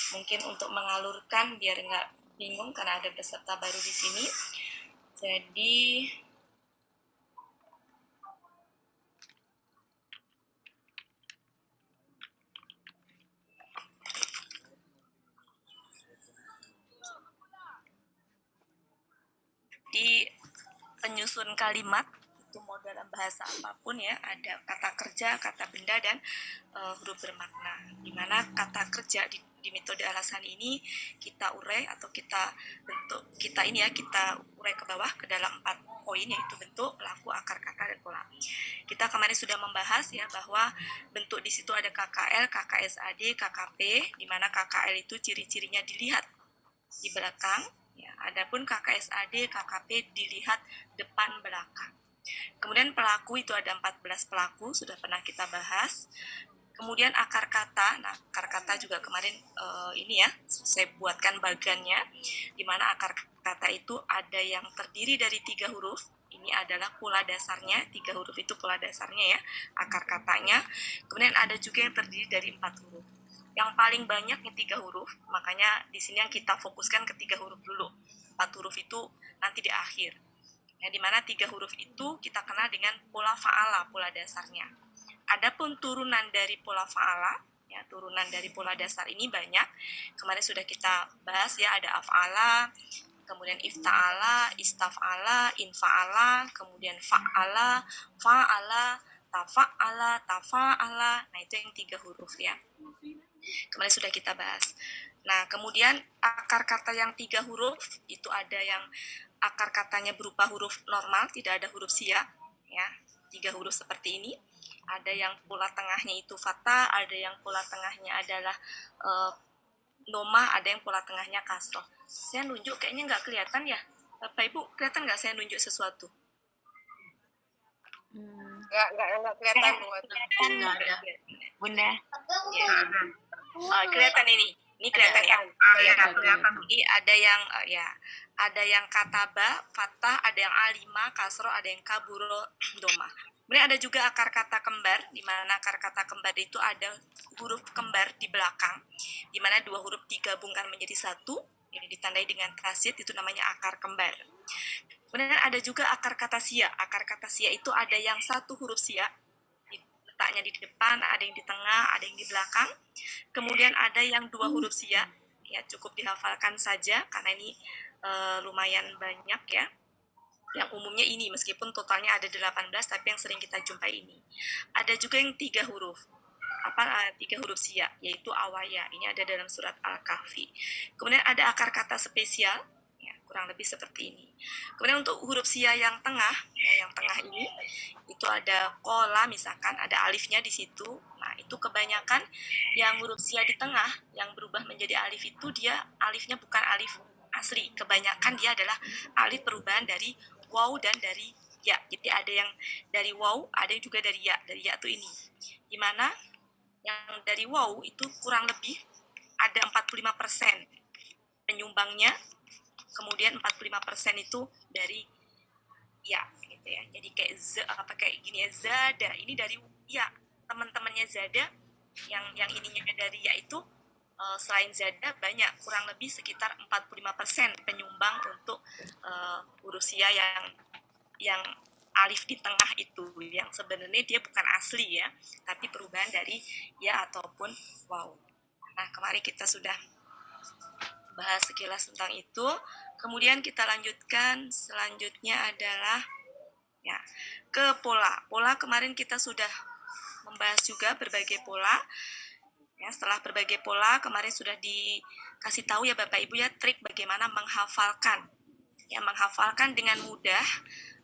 Mungkin untuk mengalurkan biar nggak bingung karena ada peserta baru di sini. Jadi di penyusun kalimat itu mau dalam bahasa apapun ya, ada kata kerja, kata benda, dan huruf bermakna. Dimana kata kerja di metode alasan ini kita urai atau kita bentuk, kita urai ke bawah ke dalam 4 poin, yaitu bentuk, pelaku, akar kata, dan pola. Kita kemarin sudah membahas ya bahwa bentuk di situ ada KKL, KKSAD, KKP, di mana KKL itu ciri-cirinya dilihat di belakang. Ya, adapun KKSAD, KKP dilihat depan belakang. Kemudian pelaku itu ada 14 pelaku, sudah pernah kita bahas. Kemudian akar kata, nah akar kata juga kemarin ini ya, saya buatkan bagannya, di mana akar kata itu ada yang terdiri dari 3 huruf, ini adalah pola dasarnya, 3 huruf itu pola dasarnya ya, akar katanya. Kemudian ada juga yang terdiri dari 4 huruf. Yang paling banyak yang 3 huruf, makanya di sini yang kita fokuskan ke 3 huruf dulu. 4 huruf itu nanti di akhir. Ya, di mana 3 huruf itu kita kenal dengan pola fa'ala, pola dasarnya. Adapun turunan dari pola fa'ala, ya turunan dari pola dasar ini banyak. Kemarin sudah kita bahas ya, ada af'ala, kemudian ifta'ala, istaf'ala, infa'ala, kemudian fa'ala, fa'ala, tafa'ala, tafa'ala. Nah, itu yang 3 huruf ya. Kemarin sudah kita bahas. Nah, kemudian akar kata yang 3 huruf itu ada yang akar katanya berupa huruf normal, tidak ada huruf sia, ya, 3 huruf seperti ini. Ada yang pola tengahnya itu fathah, ada yang pola tengahnya adalah noma, ada yang pola tengahnya kasroh. Saya nunjuk kayaknya nggak kelihatan ya, Bapak Ibu, kelihatan nggak saya nunjuk sesuatu? Nggak kelihatan, nggak ada, Bunda. Ya. Kelihatan ini kelihatan ya. Jadi ada yang ada yang kataba, fathah, ada yang alima, kasroh, ada yang kaburo, doma. Kemudian ada juga akar kata kembar, di mana akar kata kembar itu ada huruf kembar di belakang, di mana 2 huruf digabungkan menjadi 1, ini ditandai dengan tasid, itu namanya akar kembar. Kemudian ada juga akar kata sia. Akar kata sia itu ada yang 1 huruf sia, letaknya di depan, ada yang di tengah, ada yang di belakang. Kemudian ada yang 2 huruf sia, ya cukup dihafalkan saja karena ini lumayan banyak ya. Yang umumnya ini, meskipun totalnya ada 18, tapi yang sering kita jumpai ini. Ada juga yang 3 huruf. 3 huruf sia, yaitu awaya. Ini ada dalam surat Al-Kahfi. Kemudian ada akar kata spesial, ya, kurang lebih seperti ini. Kemudian untuk huruf sia yang tengah, ya, yang tengah ini, itu ada kola misalkan, ada alifnya di situ. Nah, itu kebanyakan yang huruf sia di tengah, yang berubah menjadi alif itu dia alifnya bukan alif asli. Kebanyakan dia adalah alif perubahan dari waw dan dari ya. Jadi ada yang dari waw, ada yang juga dari ya. Dari ya itu ini. Dimana yang dari waw itu kurang lebih ada 45% penyumbangnya, kemudian 45% itu dari ya gitu ya. Jadi kayak gini ya, zada ini dari ya, teman-temannya zada yang ininya dari ya itu selain zada banyak, kurang lebih sekitar 45% penyumbang untuk huruf sia yang alif di tengah itu, yang sebenarnya dia bukan asli ya, tapi perubahan dari ya ataupun wow. Nah, kemarin kita sudah bahas sekilas tentang itu. Kemudian kita lanjutkan, selanjutnya adalah ya ke pola. Pola kemarin kita sudah membahas juga berbagai pola. Ya, setelah berbagai pola kemarin sudah dikasih tahu ya Bapak Ibu ya trik bagaimana menghafalkan. Ya, menghafalkan dengan mudah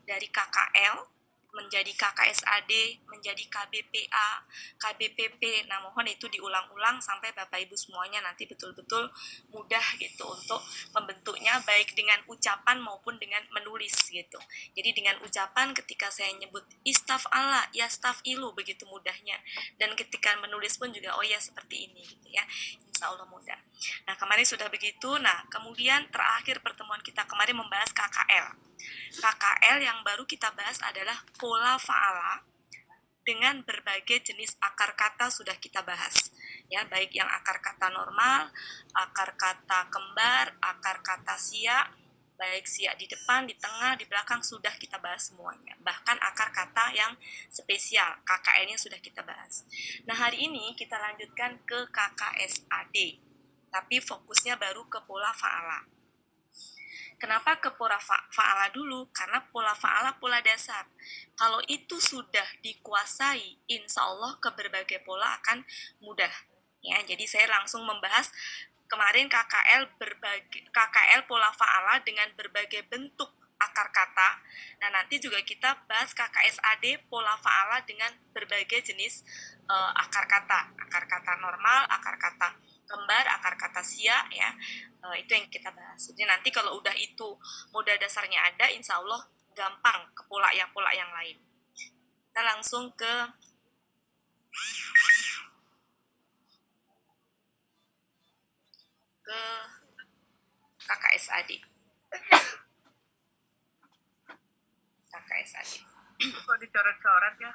dari KKL menjadi KKSAD, menjadi KBPA, KBPP. Nah, mohon itu diulang-ulang sampai Bapak Ibu semuanya nanti betul-betul mudah gitu untuk membentuknya, baik dengan ucapan maupun dengan menulis gitu. Jadi dengan ucapan ketika saya nyebut istaf'ala, ya staf'ilu, begitu mudahnya. Dan ketika menulis pun juga oh ya seperti ini gitu ya. Insya Allah mudah. Nah, kemarin sudah begitu. Nah, kemudian terakhir pertemuan kita kemarin membahas KKL. KKL yang baru kita bahas adalah pola fa'ala dengan berbagai jenis akar kata sudah kita bahas. Ya, baik yang akar kata normal, akar kata kembar, akar kata siak, baik siak di depan, di tengah, di belakang sudah kita bahas semuanya. Bahkan akar kata yang spesial, KKN-nya sudah kita bahas. Nah, hari ini kita lanjutkan ke KKSAD, tapi fokusnya baru ke pola fa'ala. Kenapa ke pola fa'ala dulu? Karena pola fa'ala pola dasar. Kalau itu sudah dikuasai, insya Allah ke berbagai pola akan mudah. Ya, jadi saya langsung membahas kemarin KKL pola fa'ala dengan berbagai bentuk akar kata. Nah, nanti juga kita bahas KKSAD pola fa'ala dengan berbagai jenis akar kata normal, akar kata kembar, akar kata siak, ya. Itu yang kita bahas. Jadi nanti kalau udah itu modal dasarnya ada, insya Allah gampang ke pola yang lain. Kita langsung ke KKSAD. KKSAD. Kok dicoret-coret ya?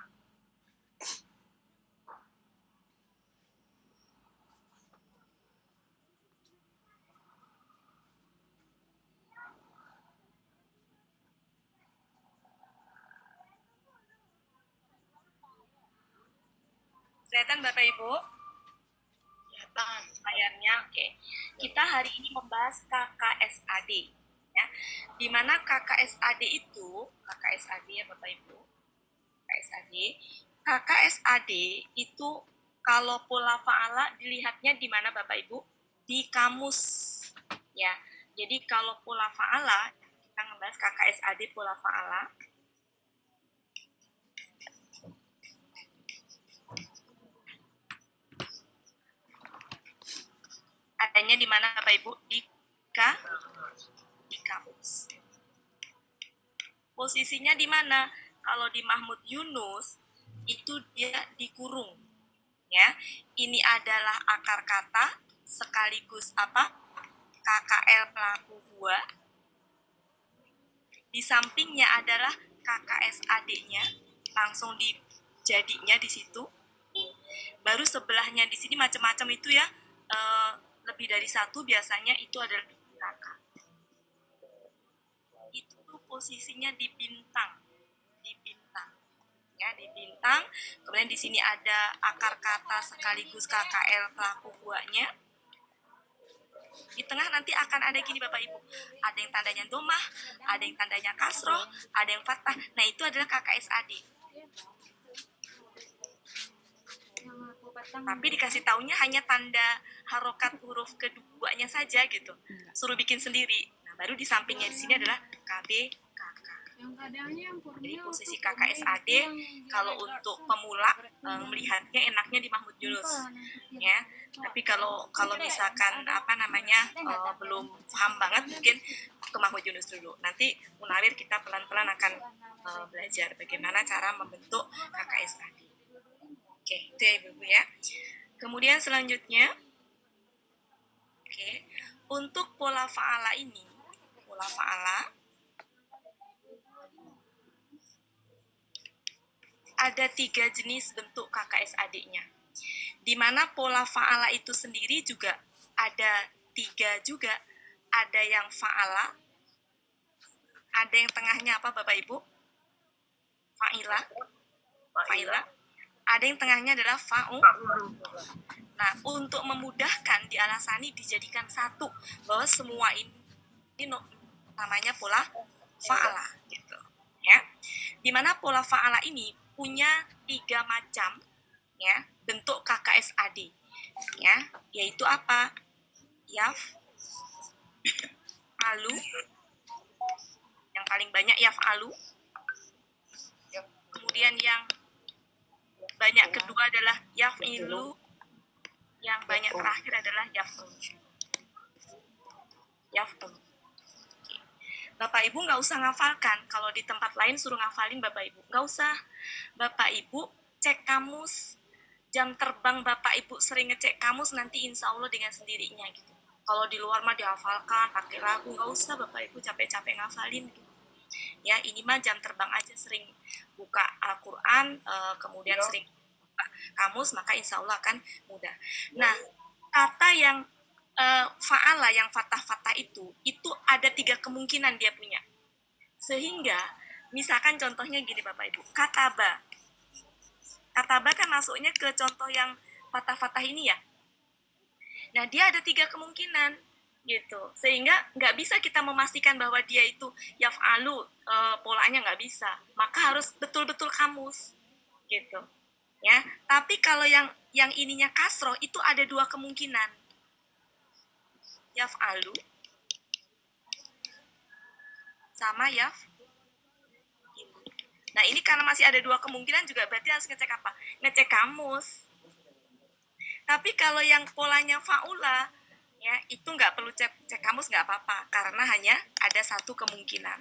Kelihatan Bapak Ibu? Kelihatan layarnya. Oke. Kita hari ini membahas KKSAD. Ya. Di mana KKSAD ya Bapak Ibu. KKSAD itu kalau pola fa'ala dilihatnya di mana Bapak Ibu? Di kamus. Ya. Jadi kalau pola fa'ala, kita membahas KKSAD pola fa'ala. Adanya di mana Bapak Ibu? Di kamus. Posisinya di mana? Kalau di Mahmud Yunus itu dia dikurung. Ya. Ini adalah akar kata sekaligus apa? KKL pelaku gua. Di sampingnya adalah KKSAD-nya, langsung dijadinya di situ. Baru sebelahnya di sini macam-macam itu ya. Lebih dari satu biasanya itu adalah kakak. Itu posisinya di bintang. Ya, di bintang. Kemudian di sini ada akar kata sekaligus KKL pelaku buahnya. Di tengah nanti akan ada gini Bapak Ibu. Ada yang tandanya domah, ada yang tandanya kasroh, ada yang fathah. Nah, itu adalah KKSAD. Tapi dikasih taunya hanya tanda harokat huruf keduanya saja gitu. Suruh bikin sendiri. Nah, baru di sampingnya di sini adalah KB. Jadi posisi KKSAD kalau untuk pemula melihatnya enaknya di Mahmud Yunus, ya. Tapi kalau misalkan belum paham banget mungkin ke Mahmud Yunus dulu. Nanti Munawir kita pelan-pelan akan belajar bagaimana cara membentuk KKSAD. Oke, itu ya Ibu ya. Kemudian selanjutnya, untuk pola fa'ala ini, ada 3 jenis bentuk KKSAD-nya. Di mana pola fa'ala itu sendiri juga ada 3 juga. Ada yang fa'ala, ada yang tengahnya apa Bapak Ibu? Fa'ila. Ada yang tengahnya adalah fa'u. Nah, untuk memudahkan di Al-Asani dijadikan satu, bahwa semua ini namanya pola fa'ala gitu. Ya. Di mana pola fa'ala ini punya 3 macam ya bentuk KKSAD ya, yaitu apa? Yaf, alu, yang paling banyak yaf alu. Kemudian yang banyak kedua adalah yafilu, yang banyak terakhir adalah yaf'ul. Bapak Ibu nggak usah ngafalkan. Kalau di tempat lain suruh ngafalin Bapak Ibu, nggak usah. Bapak Ibu cek kamus, jam terbang Bapak Ibu sering ngecek kamus, nanti insya Allah dengan sendirinya gitu. Kalau di luar mah dihafalkan pakai lagu, nggak usah Bapak Ibu capek-capek ngafalin gitu. Ya, ini mah jam terbang aja, sering buka Al-Quran, kemudian sering buka kamus, maka insya Allah akan mudah. Nah, kata yang fa'ala, yang fatah-fatah itu ada 3 kemungkinan dia punya. Sehingga, misalkan contohnya gini Bapak Ibu, kataba. Kataba kan masuknya ke contoh yang fatah-fatah ini ya. Nah, dia ada 3 kemungkinan gitu. Sehingga nggak bisa kita memastikan bahwa dia itu yaf'alu, polanya nggak bisa. Maka harus betul-betul kamus gitu. Ya, tapi kalau yang ininya kasroh itu ada 2 kemungkinan. Yaf'alu sama yaf'ilu. Nah, ini karena masih ada 2 kemungkinan juga berarti harus ngecek apa? Ngecek kamus. Tapi kalau yang polanya faula, ya itu nggak perlu cek kamus, nggak apa-apa karena hanya ada 1 kemungkinan.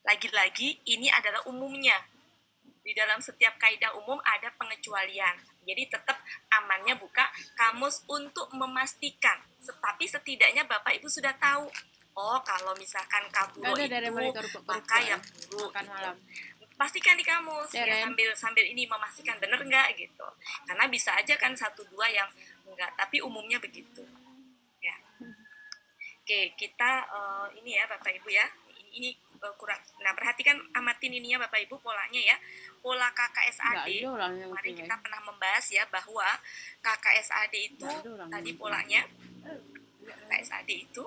Lagi-lagi ini adalah umumnya. Di dalam setiap kaidah umum ada pengecualian. Jadi tetap amannya buka kamus untuk memastikan. Tapi setidaknya Bapak Ibu sudah tahu. Oh, kalau misalkan kaburo itu maka ya buru. Pastikan di kamus ya, sambil ini memastikan benar nggak gitu. Karena bisa aja kan 1-2 yang enggak, tapi umumnya begitu. Ya. Oke, kita ini ya Bapak Ibu ya. Ini kurang. Nah, perhatikan, amatin ininya Bapak Ibu polanya ya. Pola KKSAD. Kemarin kita pernah membahas ya bahwa KKSAD itu tadi polanya. KKSAD itu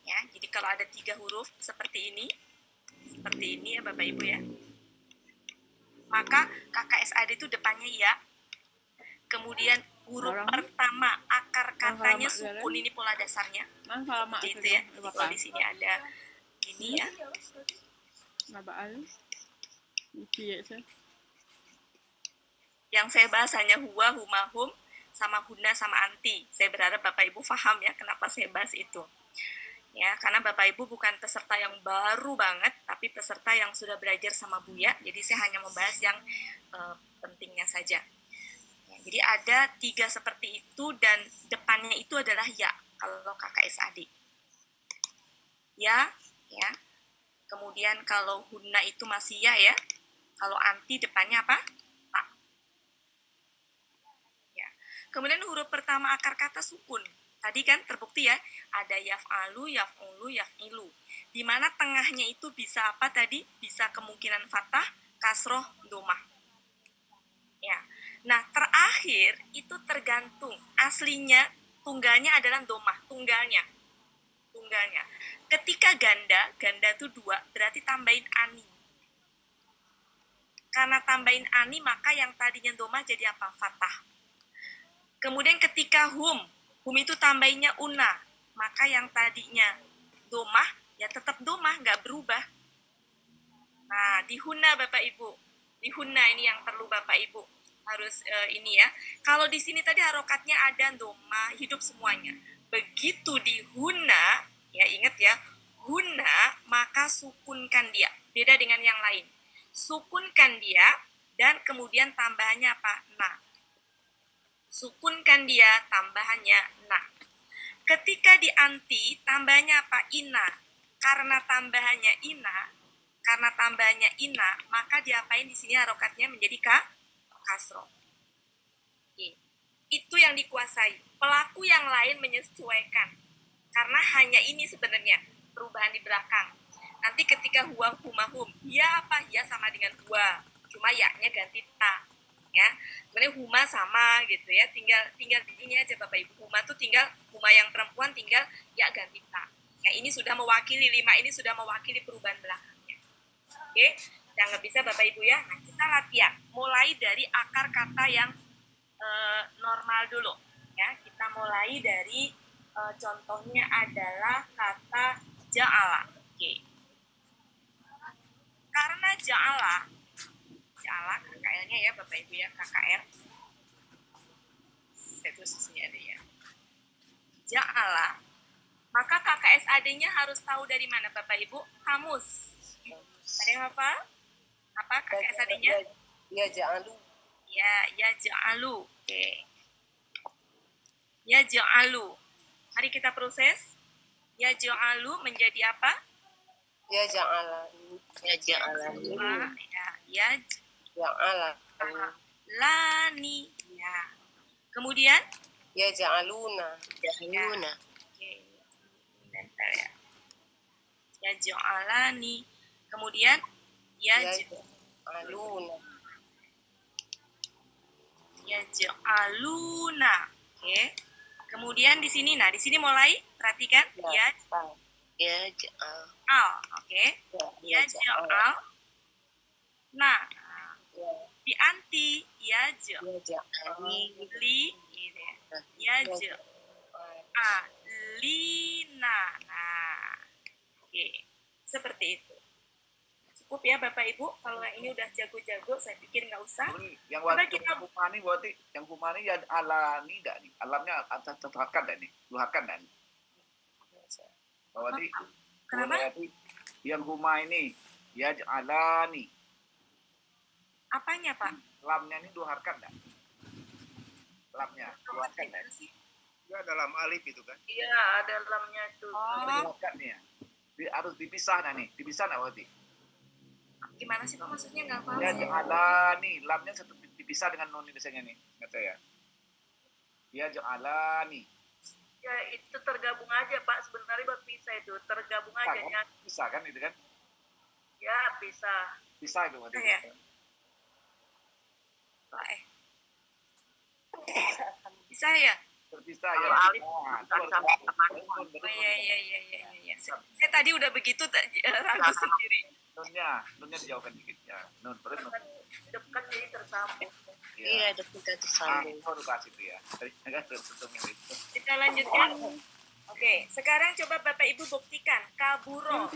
ya. Jadi kalau ada 3 huruf seperti ini ya Bapak Ibu ya. Maka KKSAD itu depannya ya. Kemudian huruf pertama akar katanya sukun, ini pola dasarnya. Seperti itu ya. Kalau di sini ada ini ya. Yang saya bahas hanya huwa, huma, hum, sama huna, sama anti. Saya berharap Bapak Ibu paham ya kenapa saya bahas itu. Ya, karena Bapak Ibu bukan peserta yang baru banget, tapi peserta yang sudah belajar sama Buya. Jadi saya hanya membahas yang pentingnya saja. Ya, jadi ada 3 seperti itu dan depannya itu adalah ya kalau KKSAD. Ya. Kemudian kalau huna itu masih ya. Kalau anti depannya apa? Ta. Ya. Kemudian huruf pertama akar kata sukun. Tadi kan terbukti ya, ada yaf'alu, yaf'ulu, yaf'ilu. Di mana tengahnya itu bisa apa tadi? Bisa kemungkinan fathah, kasroh, domah. Ya. Nah, terakhir itu tergantung. Aslinya tunggalnya adalah domah, tunggalnya. Ketika ganda itu 2, berarti tambahin ani. Karena tambahin ani, maka yang tadinya domah jadi apa? Fathah. Kemudian ketika hum itu tambahinnya una, maka yang tadinya domah, ya tetap domah, nggak berubah. Nah, di huna Bapak Ibu. Di huna ini yang perlu Bapak Ibu harus ini ya. Kalau di sini tadi harokatnya ada domah, hidup semuanya. Begitu di huna, ya ingat ya, huna, maka sukunkan dia. Beda dengan yang lain. Sukunkan dia, dan kemudian tambahannya apa? Nah. Sukunkan dia, tambahannya nah. Ketika di anti, tambahannya apa? Ina. Karena tambahannya ina, maka diapain di sini harokatnya menjadi kasroh. Itu yang dikuasai. Pelaku yang lain menyesuaikan. Karena hanya ini sebenarnya perubahan di belakang. Nanti ketika huwa, huma, hum, ya apa? Ya sama dengan huwa. Cuma ya-nya ganti ta. Ya, kemudian huma sama gitu ya, tinggal ini aja Bapak Ibu, huma tuh tinggal huma yang perempuan tinggal ya ganti ta. Ya, ini sudah mewakili 5 ini sudah mewakili perubahan belakangnya. Oke, yang nggak bisa Bapak Ibu ya. Nah, kita latihan mulai dari akar kata yang normal dulu ya. Kita mulai dari contohnya adalah kata ja'ala. Oke. Karena ja'ala KKL-nya ya Bapak Ibu ya, KKL. Saya tulis di sini ada ya. Ja'ala. Maka KKSAD-nya harus tahu dari mana Bapak Ibu? Kamus. Ada yang apa? Apa KKSAD-nya? Ya ja'alu. Ya ja'alu. Oke. Ya ja'alu. Mari kita proses. Ya ja'alu menjadi apa? Ya ja'ala. Ya ja'ala. Ya Ja'ala. Lani. Ya. Kemudian Yaj'aluna. Ya'luna. oke, nempel ya. Yaj'alani. Kemudian Yaj'aluna. yaj'aluna. Oke. Kemudian di sini, nah di sini mulai perhatikan Ya. Yaj'al. oke. Yaj'al. Nah, di anti yaj'al. Yaj'ali. Li gitu ya. Yaj'alina. Nah, oke. Seperti itu. Cukup ya Bapak Ibu. Kalau yang ini udah jago-jago, saya pikir nggak usah. Yang Coba waktu kita- Humani berarti yang Humani ya alani enggak nih? Alamnya atas terhakan enggak nih? Luhakan enggak nih? Berarti Kenapa? berarti yang Huma ini ya alani. Apanya Pak? Lamnya ini duharkan enggak? Lamnya duharkan enggak? Gimana sih? Ya dalam alif itu kan. Iya, ada lamnya itu. Oh, Duharkan nih ya. Harus dipisah nah nih. Dipisah enggak berarti? gimana sih Pak maksudnya nggak paham Ya sih? alani. Lamnya satu dipisah dengan nun biasanya nih. Ingat saya. Ya alani. Ya, itu tergabung aja, Pak. Sebenarnya buat pisah itu. Tergabung aja. Ya, Pisah kan itu kan? ya pisah. Pisah itu berarti. Iya. Pak, bisa ya? Terpisah ya. Kalau alif Nah, itu bukan harus sama dipisah. Oh iya. Saya tadi udah begitu ragu sendiri. Nunnya dijauhkan dikit ya. Nun, terus nun. Dekat jadi tersambung. Iya, dekat tersambung. Baru kasih itu ya. Tadi kan tutup ini. Kita lanjutkan. Oke, sekarang coba Bapak Ibu buktikan kaburo.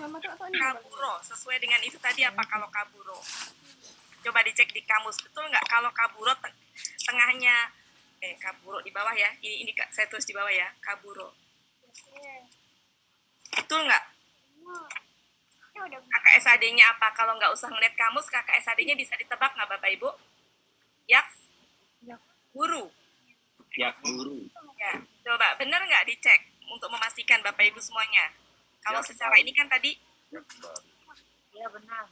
Kaburo sesuai dengan itu tadi apa kalau kaburo? Coba dicek di kamus, betul nggak kalau kaburo tengahnya kaburo di bawah ya. Ini saya tulis di bawah ya, kaburo. Betul nggak? Kakak SAD-nya apa? Kalau nggak usah ngeliat kamus, kakak SAD-nya bisa ditebak nggak Bapak Ibu? Yak? Guru. Ya guru. Ya, coba bener nggak dicek untuk memastikan Bapak Ibu semuanya. Kalau secara ini kan tadi Iya, benar.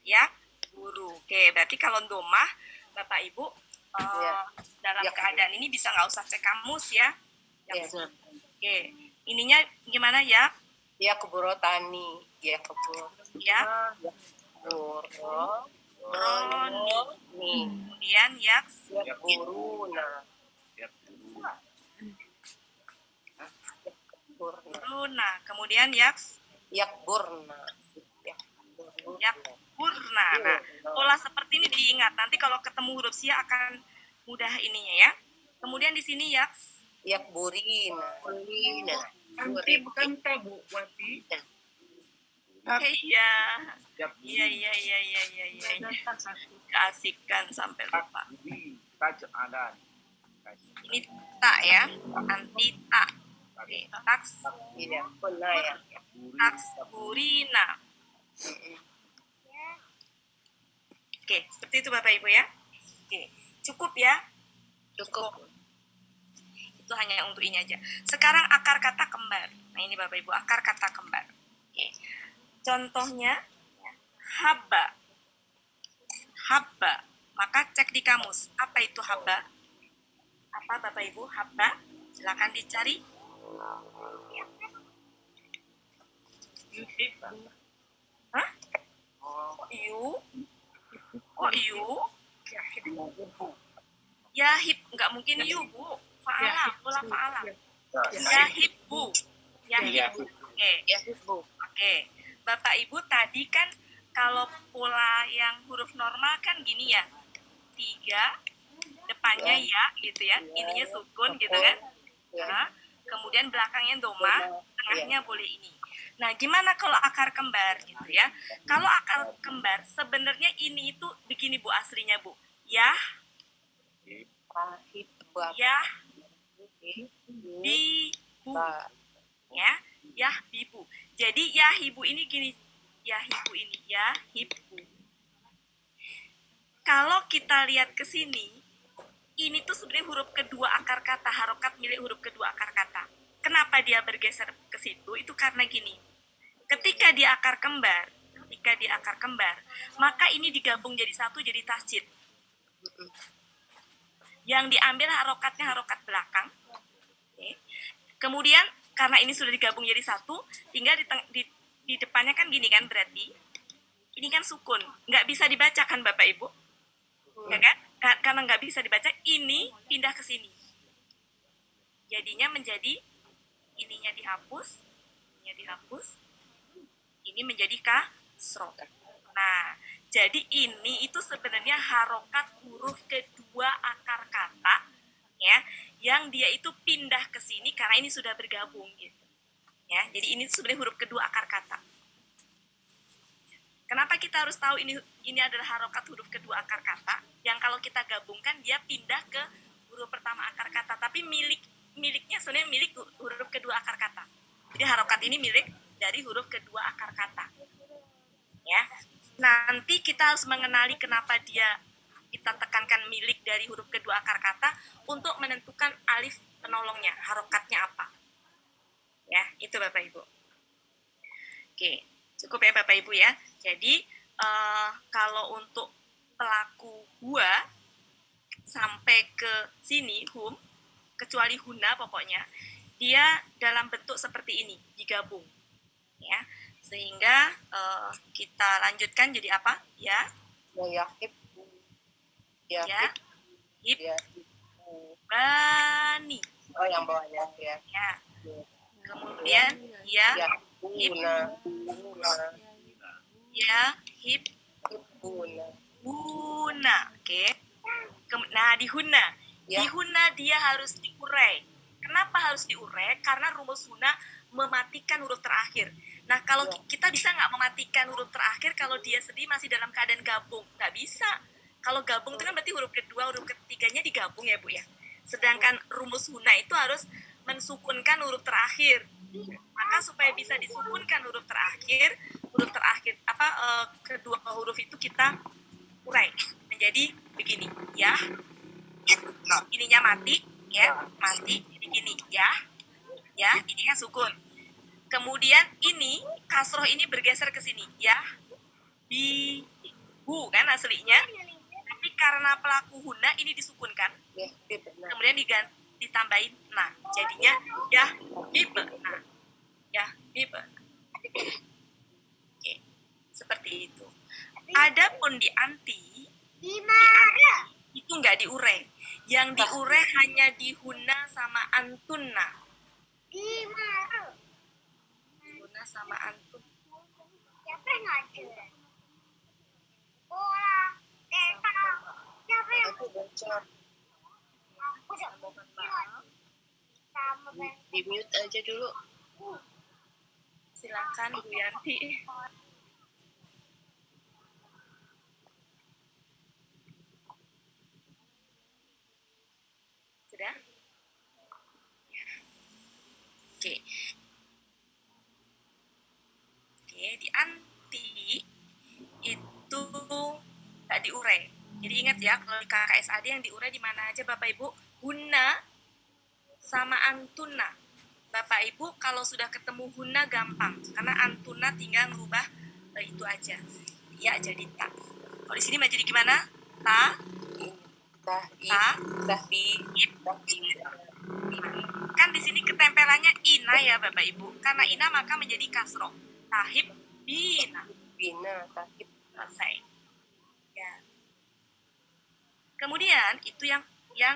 ya guru. Oke, berarti kalau domah Bapak Ibu dalam Ya. keadaan ini bisa nggak usah cek kamus ya. Ya. Oke, ininya gimana ya? Ya kuburotani. Ya kubur. Ya, Buro. roni. Nih. Kemudian yaks, Ya kuruna. Ya, Kurna. runa. Kemudian yaks, Yakburna. yakburna. Nah, pola seperti ini diingat. Nanti kalau ketemu huruf sia akan mudah ininya ya. Kemudian di sini yaks, Yakburina. Burina. Nanti bukan tabu, Wati. iya. ya. Iya. Keasikan sampai lupa. Jadi taj ada. Ini tak ya, anti tak. Oke, taks, Iya. Kuna ya. taks burina. Oke, seperti itu Bapak Ibu ya. Oke, cukup ya. Cukup. Itu hanya untuk ini aja. Sekarang akar kata kembar. Nah ini Bapak Ibu, akar kata kembar. Oke. Contohnya, haba. Haba. Maka cek di kamus, apa itu haba? Apa Bapak Ibu, haba? Silakan dicari. Hah? Kok iu? Kok iu? Yahib, nggak mungkin yu, Bu. Fa'ala, pola fa'ala. Yahib, Bu. Yahib, Bu. Oke. Ya, Bu. Oke, Bapak Ibu tadi kan kalau pola yang huruf normal kan gini ya, 3, depannya ya gitu ya, ininya sukun gitu kan, nah, kemudian belakangnya doma, tengahnya boleh ini. Nah, gimana kalau akar kembar gitu ya? Kalau akar kembar sebenarnya ini itu begini Bu aslinya Bu, yah, Pahit. yah, bibu, ya, yah bibu. Jadi yahibu ini gini, yahibu ini yahibu. Kalau kita lihat ke sini, ini tuh sebenarnya huruf kedua akar kata, harokat milik huruf kedua akar kata. Kenapa dia bergeser ke situ? Itu karena gini. Ketika di akar kembar, maka ini digabung jadi satu jadi tasjid. Yang diambil harokatnya harokat belakang. Oke. Kemudian karena ini sudah digabung jadi satu, tinggal di depannya kan gini kan berarti. Ini kan sukun, nggak bisa dibaca kan Bapak Ibu, ya kan? Karena nggak bisa dibaca, ini pindah ke sini. Jadinya menjadi ininya dihapus, ini menjadi kasroh. Nah, jadi ini itu sebenarnya harokat huruf kedua akar kata, ya, yang dia itu pindah ke sini karena ini sudah bergabung gitu. Ya, jadi ini sebenarnya huruf kedua akar kata. Kenapa kita harus tahu ini adalah harokat huruf kedua akar kata? Yang kalau kita gabungkan dia pindah ke huruf pertama akar kata, tapi miliknya sebenarnya milik huruf kedua akar kata. Jadi harokat ini milik dari huruf kedua akar kata. Ya, nanti kita harus mengenali kenapa kita tekankan milik dari huruf kedua akar kata untuk menentukan alif penolongnya, harokatnya apa. Ya, itu Bapak Ibu. Oke, cukup ya Bapak Ibu ya. Jadi kalau untuk pelaku gua sampai ke sini hum, kecuali huna pokoknya, dia dalam bentuk seperti ini digabung, ya. Sehingga kita lanjutkan jadi apa? Ya. Yahib. Ya. Hib. Ya. Bani. Oh, yang bawahnya ya. Ya. Kemudian ya. Buna. Ya. Hib. Buna. Oke. Nah, di huna. Ya. Di huna dia harus diurai. Kenapa harus diurai? Karena rumus huna mematikan huruf terakhir. Nah, kalau kita bisa nggak mematikan huruf terakhir kalau dia sendiri masih dalam keadaan gabung? Nggak bisa. Kalau gabung itu kan berarti huruf kedua, huruf ketiganya digabung ya, Bu ya. Sedangkan rumus huna itu harus mensukunkan huruf terakhir. Maka supaya bisa disukunkan huruf terakhir kedua huruf itu kita urai menjadi begini, ya. Ininya mati, ya, mati. Jadi gini, ya. Ya, ini kan sukun. Kemudian ini kasroh ini bergeser ke sini, ya. Bi bu kan aslinya. Tapi karena pelaku huna ini disukunkan. Kemudian ditambahin nah. Jadinya ya bibe. Nah. Ya bibe. Oke. Seperti itu. Adapun di anti itu nggak diurai. Yang diurai hanya di huna sama antunna. Huna sama antun. Siapa yang ngajar? Siapa yang bocor. Di mute aja dulu. Silakan Bu Yanti. Sudah? Oke. Oke, di anti itu nggak diurai. Jadi ingat ya, kalau di KKSAD yang diurai di mana aja Bapak Ibu? Huna sama antuna. Bapak Ibu kalau sudah ketemu huna gampang, karena antuna tinggal merubah itu aja. Ya jadi ta. Kalau di sini jadi gimana? Ta, kan di sini ketempelannya ina ya Bapak Ibu. Karena ina maka menjadi kasroh. Tahib bina. Tahib. Selesai. Ya. Kemudian itu yang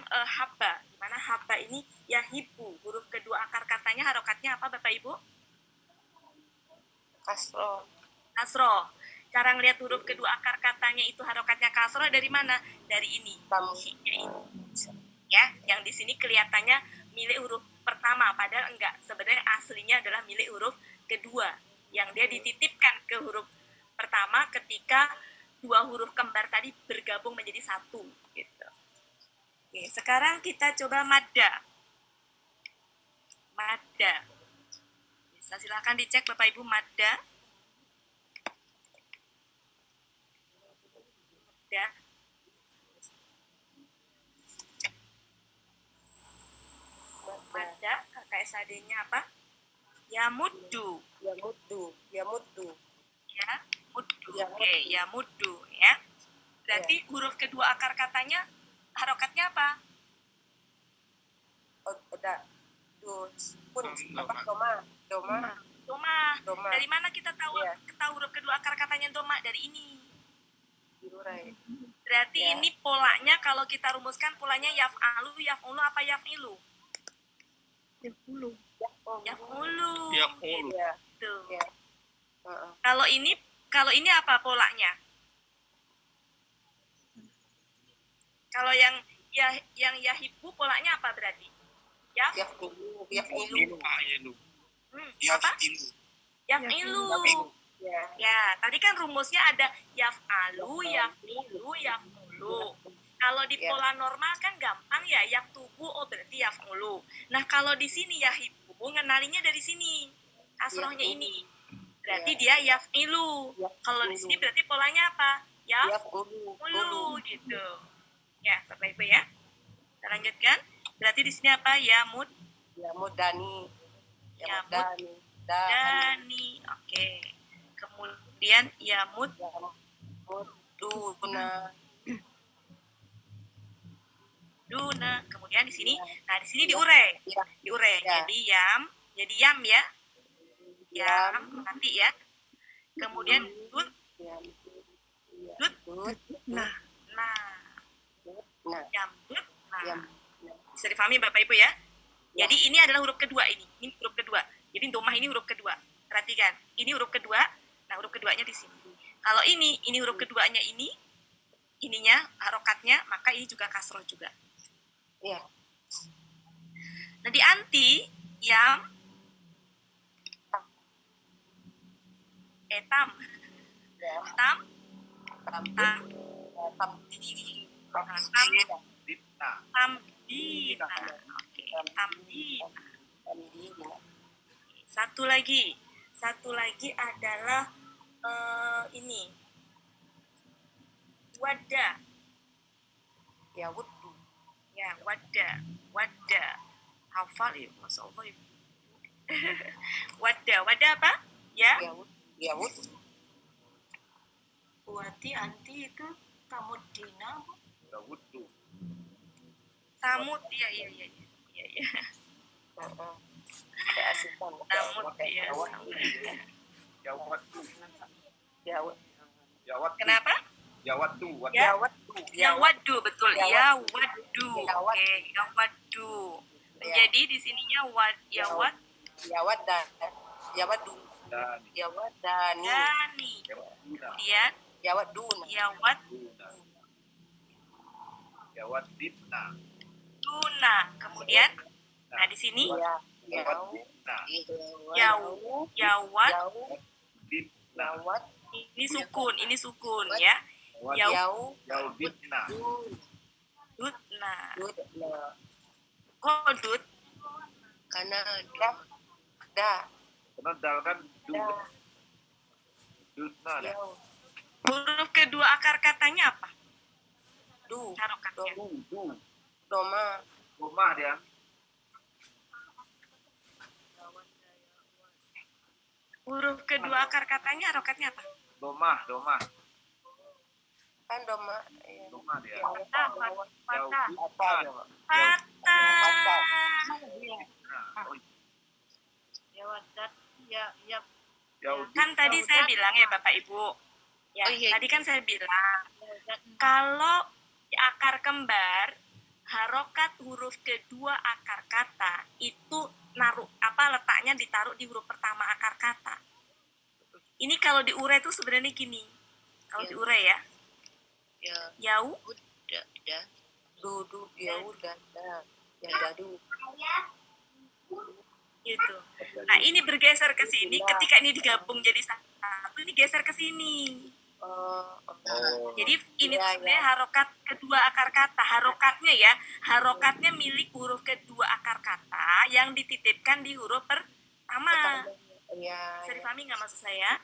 haba. Di mana haba ini yahibu. Huruf kedua akar katanya harokatnya apa Bapak Ibu? Kasroh. Cara ngelihat huruf kedua akar katanya itu harokatnya kasroh dari mana? Dari ini. Ya, yang di sini kelihatannya milik huruf pertama, padahal enggak. Sebenarnya aslinya adalah milik huruf kedua, yang dia dititipkan ke huruf pertama ketika dua huruf kembar tadi bergabung menjadi satu. Gitu. Oke, sekarang kita coba madda. Madda. Bisa silakan dicek Bapak Ibu madda. Ya. Madda, KKSAD-nya apa? Yamuddu. Ya, muddu. Oke, yamuddu ya. Berarti huruf kedua akar katanya harokatnya apa? Udah. Pun. Apa? Doma. Doma. Dari mana kita tahu Iya. huruf kedua akar katanya doma? Dari ini. Diurai. Berarti Ya. ini polanya kalau kita rumuskan polanya yaf'alu, yaf'ulu apa yaf'ilu? Yaf'ulu. Iya. Gitu. Iya. Heeh. Kalau ini apa polanya? Kalau yang yahibu polanya apa berarti? Yafilu. Apa? Yaf'ilu. Ya. Ya, tadi kan rumusnya ada yaf'alu, yaf'ilu, yaf'ulu. Kalau di Ya. pola normal kan gampang ya, yaktubu oh berarti yaf'ulu. Nah, kalau di sini yahibu ngenalinya dari sini. Kasrohnya ini. Berarti dia yaf'ilu. Kalau di sini berarti polanya apa? Yafulu. Yaf'ulu gitu. Ya, Bapak Ibu ya. Kita lanjutkan. Berarti di sini apa? Yamud Yamudani. Yamud Dani. dani. Oke. Kemudian yamud Yamuduna. duna. Kemudian di sini, nah di sini diurai. Ya. Diurai. Ya. Jadi yam ya. Yam nanti ya. Kemudian dut. Dut. Nah. Nah, Nah. yam dut. Nah. Yam. Bisa difahami Bapak Ibu ya? Jadi ini adalah huruf kedua ini. Ini huruf kedua. Jadi domah ini huruf kedua. Perhatikan. Ini huruf kedua. Nah, huruf keduanya di sini. Kalau ini huruf keduanya ininya harokatnya, maka ini juga kasroh juga. Iya. Nah, di anti yam tam Ya. tam Tam. tam Dipna. tamdina. Oke, tamdina. Tamdina. Satu lagi adalah ini wadah. Yawudu. Ya, wadah. Hafal ya, Masya Allah Ibu. Wadah apa? Ya, Yawud. Buati anti itu Kamudina. Dawudu. samud, iya. Heeh. Keasikan. Samud, iya. Yawatu. Yawud. Yawatu. Kenapa? Yawatu. Ya. Yawadu. Yawadu, betul. Yawadu. Yawadu. Yawadu. Oke, yawadu. Ya. Jadi di sininya yawad Yawadan. Yawadu. Dan Yawadani. dani. Yawaduna. Kemudian Yawaduna. yawad Duna. Yawadibna. duna. Kemudian nah di sini Ya. Yawadibna. yawad Yawud. Dibna. Yawad. ini sukun ya. Yau- Yawud. Yaudibna. Dutna. Dudna. Kok dut? Karena Da. Karena dal kan du. Da. Dudna ya. Yawud. Huruf kedua akar katanya apa? Du. Harokatnya. Du. Doma. Rumah dia. Huruf kedua akar katanya harokatnya apa? Domah. Kan doma. Iya. Domah dia. Patah. Yaudibna. Patah. Nah, oh, Yawadat. Ya. Yaudibna. Kan tadi saya bilang ya Bapak Ibu. Ya, Oh, iya. tadi kan saya bilang kalau di akar kembar harokat huruf kedua akar kata itu letaknya ditaruh di huruf pertama akar kata. Ini kalau diurai itu sebenarnya gini. Kalau Ya. diurai ya, ya yau, udah Dudu. Yawud. Da. Yang dadu. gitu. Nah ini bergeser ke sini. Ketika ini digabung jadi satu, ini geser ke sini. Oh. Jadi ini Iya, sebenarnya harokat kedua akar kata. Harokatnya ya, harokatnya milik huruf kedua akar kata yang dititipkan di huruf pertama. Iya. Bisa dipahami nggak maksud saya?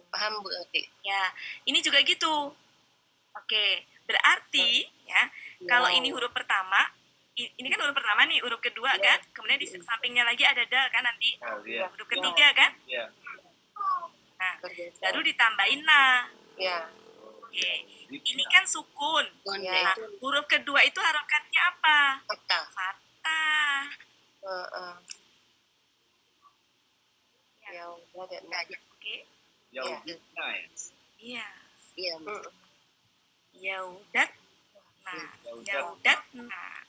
paham berarti. Ya, ini juga gitu. Oke, berarti ya kalau ini huruf pertama, ini kan huruf pertama nih, huruf kedua kan, kemudian di sampingnya lagi ada dal kan nanti, Oh, iya. huruf ketiga kan, Iya. nah baru ditambahin nah. Ya. Oke. Ini kan sukun. Kun Nah, itu huruf kedua itu harokatnya apa? fathah. Fathah. Ya udah deh. Nah, ya. Oke. Yaudina ya. Iya. Iya. Yaudat. Nah, Yaudat. yaudat. Nah.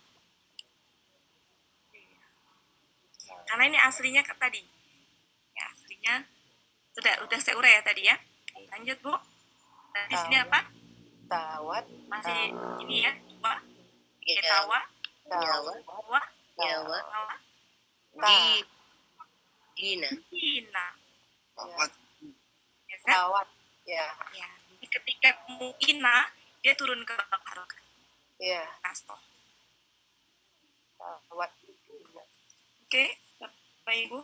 Karena ini aslinya tadi. Ya, aslinya udah saya urai ya tadi ya. Oke, lanjut, Bu. Nah, di sini apa? Tawat. Masih ini ya, dua. Iya. Tawa, Nyawa. tawa, Nyawa. tawa, Di. Dina. hina. Tawat. Ya kan? Tawat. Ya. Ya. Jadi ketika mu'ina, dia turun ke bawah harokat. Ya. Kasroh. Tawat. Oke, Bapak Ibu.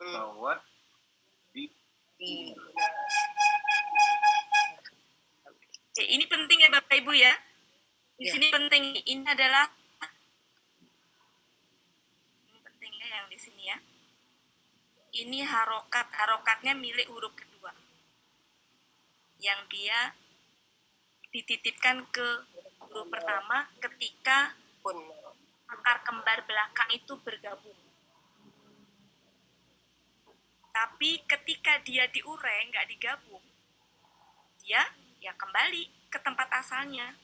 Tawat. Di. Oke, ini penting ya Bapak Ibu ya. Di Ya. sini penting. Ini adalah ini penting ya yang di sini ya. Ini harokat. Harokatnya milik huruf kedua. Yang dia dititipkan ke huruf pertama ketika Pun. akar kembar belakang itu bergabung. Tapi ketika dia diurai, nggak digabung, dia ya kembali ke tempat asalnya.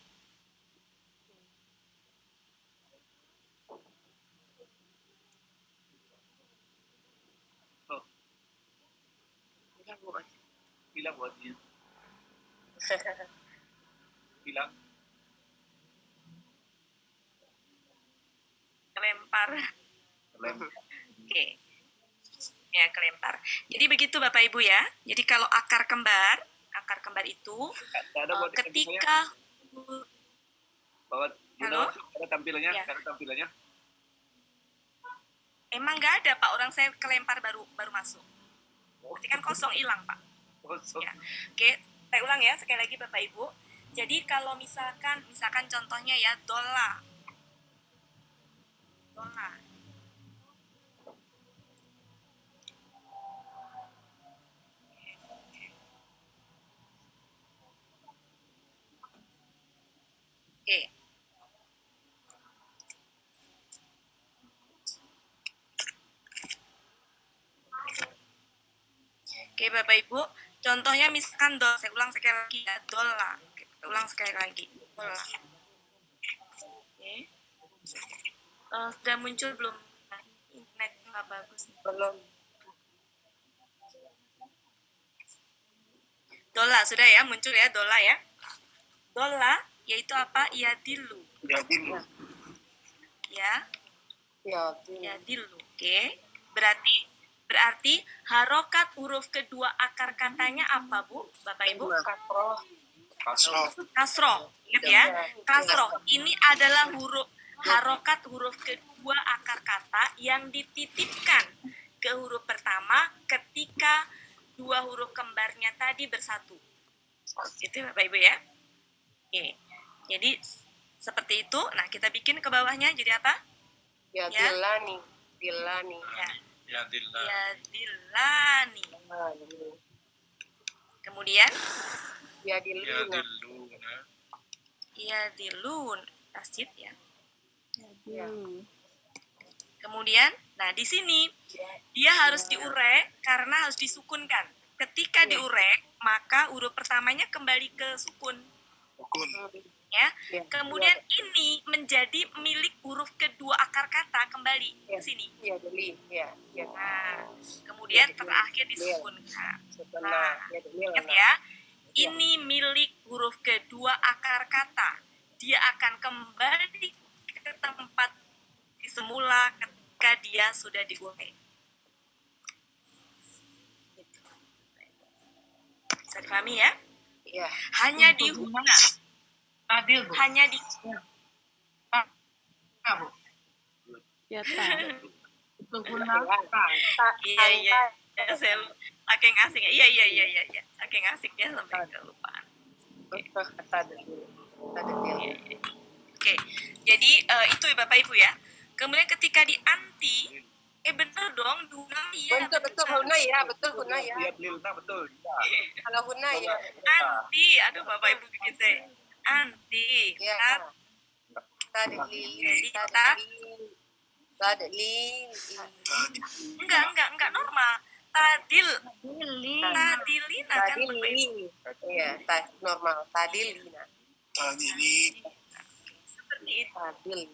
Bilang Bu. Bilang buatnya. Bilang. Kelempar. Lem. Oke. Ya, kelempar. Jadi begitu Bapak Ibu ya. Jadi kalau akar kembar itu Nggak ada buat ketika bahwa Halo? ada tampilannya, Ya. ada tampilannya. emang nggak ada Pak, orang saya kelempar baru masuk. Berarti kan kosong hilang Pak. Kosong. Ya. Oke, saya ulang ya sekali lagi Bapak Ibu. Jadi kalau misalkan contohnya ya dola. Oke. Oke Bapak Ibu, contohnya misalkan saya ulang sekali lagi ya, dola. Oke, saya ulang sekali lagi, dola. Oke. Sudah muncul belum? Internet nggak bagus. Belum. Dola sudah ya, muncul ya dola ya. Dola yaitu apa? Yadilu. Jadi Ya, Ya. yadilu. Oke. Berarti harokat huruf kedua akar katanya apa Bu? Bapak Ibu? Kasroh. kasroh. Kasroh. Ingat ya. Kasroh ini adalah harokat huruf kedua akar kata yang dititipkan ke huruf pertama ketika dua huruf kembarnya tadi bersatu. Itu Bapak Ibu ya. Oke. Jadi seperti itu. Nah, kita bikin ke bawahnya jadi apa? Ya. Ya. Dilani. Ya. Ya dillah. Yadilani. Kemudian Ya diluna. dilluna. yadilun. Tasjid ya. Ya. Kemudian, nah di sini dia harus diurai karena harus disukunkan. Ketika diurai, maka huruf pertamanya kembali ke sukun, Sukun. ya. Ya. Kemudian ini menjadi milik huruf kedua akar kata kembali ke sini. Ya deli. Ya. Ya. Nah, kemudian terakhir disukunkan. Sebenarnya. Ya deli. Ingat ya, ini milik huruf kedua akar kata. Dia akan kembali ke tempat di semula ketika dia sudah diurai. Bisa dipahami ya? Ya. Hanya di huna, Adil, Bu. hanya di Ah, Bu. Ya tahu. Itu gunakan. iya. Saya saking asing. Iya. Saking asiknya sampai kelupaan. Tadi. Iya. Oke. Jadi itu ya Bapak Ibu ya. Kemudian ketika di anti, bener dong, duna iya. Betul Huna ya, betul Huna ya. Iya, Lilna betul. Iya. Kalau Huna ya. Anti, aduh Bapak Ibu bikin saya. Anti, Ya. tat, Tadli, Ta. tadli. enggak normal. Tadil, Lili. tadilina kan Bapak Ibu. Tadli. Iya, normal. Tadilina. Tadili. Seperti itu. Tadli.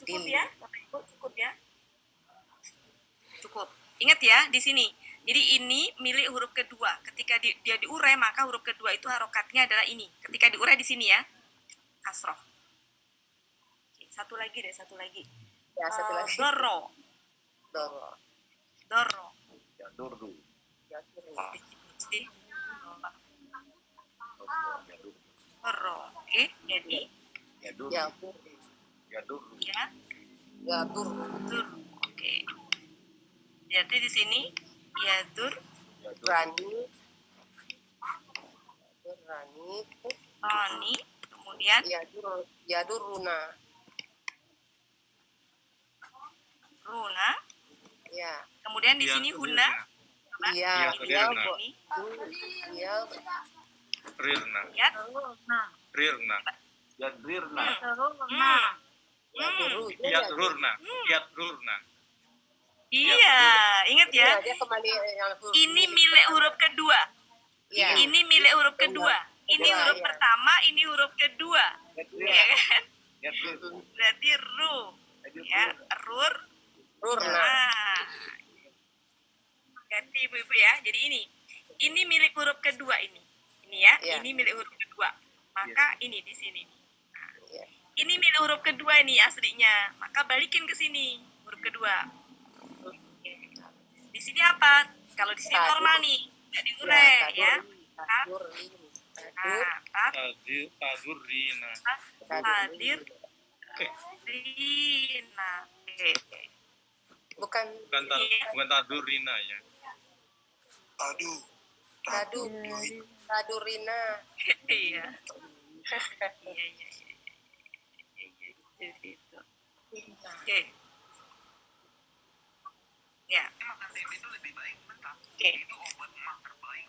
Cukup ya, Bapak Ibu, cukup ya. Cukup. Ingat ya di sini. Jadi ini milik huruf kedua. Ketika dia diurai maka huruf kedua itu harokatnya adalah ini. Ketika diurai di sini ya, kasroh. Oke, satu lagi. Ya, satu lagi. Doro, Doro. doro. Ya, Durdu. Ya, Di- Ya, Durdu. Doro. Oke, jadi Ya, Durdu. ya, Ya, Durdu. ya, ya, dur. dur. Oke. Berarti di sini ya dur, Ya, Durdu. Rani. Rani. roni, kemudian Ya, dur Runa. runa, Ya. kemudian di sini huna, Iya, Ya, ya, Rirna. ini ya, Rirna. ya, Rirna. Ya, Drirna. ya, duru. Yatrurna. Yatrurna. Iya, ingat ya. Iya, dia kembali yang huruf. Ini milik huruf kedua. Iya. Ini milik huruf kedua. Ini Iya, huruf iya. pertama, ini huruf kedua. Ya, Ya Drirna. kan? Ya, Drirna. Berarti ru. Ya, rur. Rurna. Nah. Ganti ibu-ibu ya. Jadi ini milik huruf kedua ini. Ini ya, Iya. ini milik huruf kedua. Maka ini di sini. Nah, Iya. ini milik huruf kedua ini aslinya. Maka balikin ke sini huruf kedua. Di sini apa? Kalau di sini Tadu. normal nih, nggak diurai ya. Tadur. Nah, tat, Tadurrina. hadir, rina. Oke. Bukan Bukan tadurrina ya. Aduh. tadu. Tadurina. Iya. Iya. Jadi itu. Oke. Ya. Oke.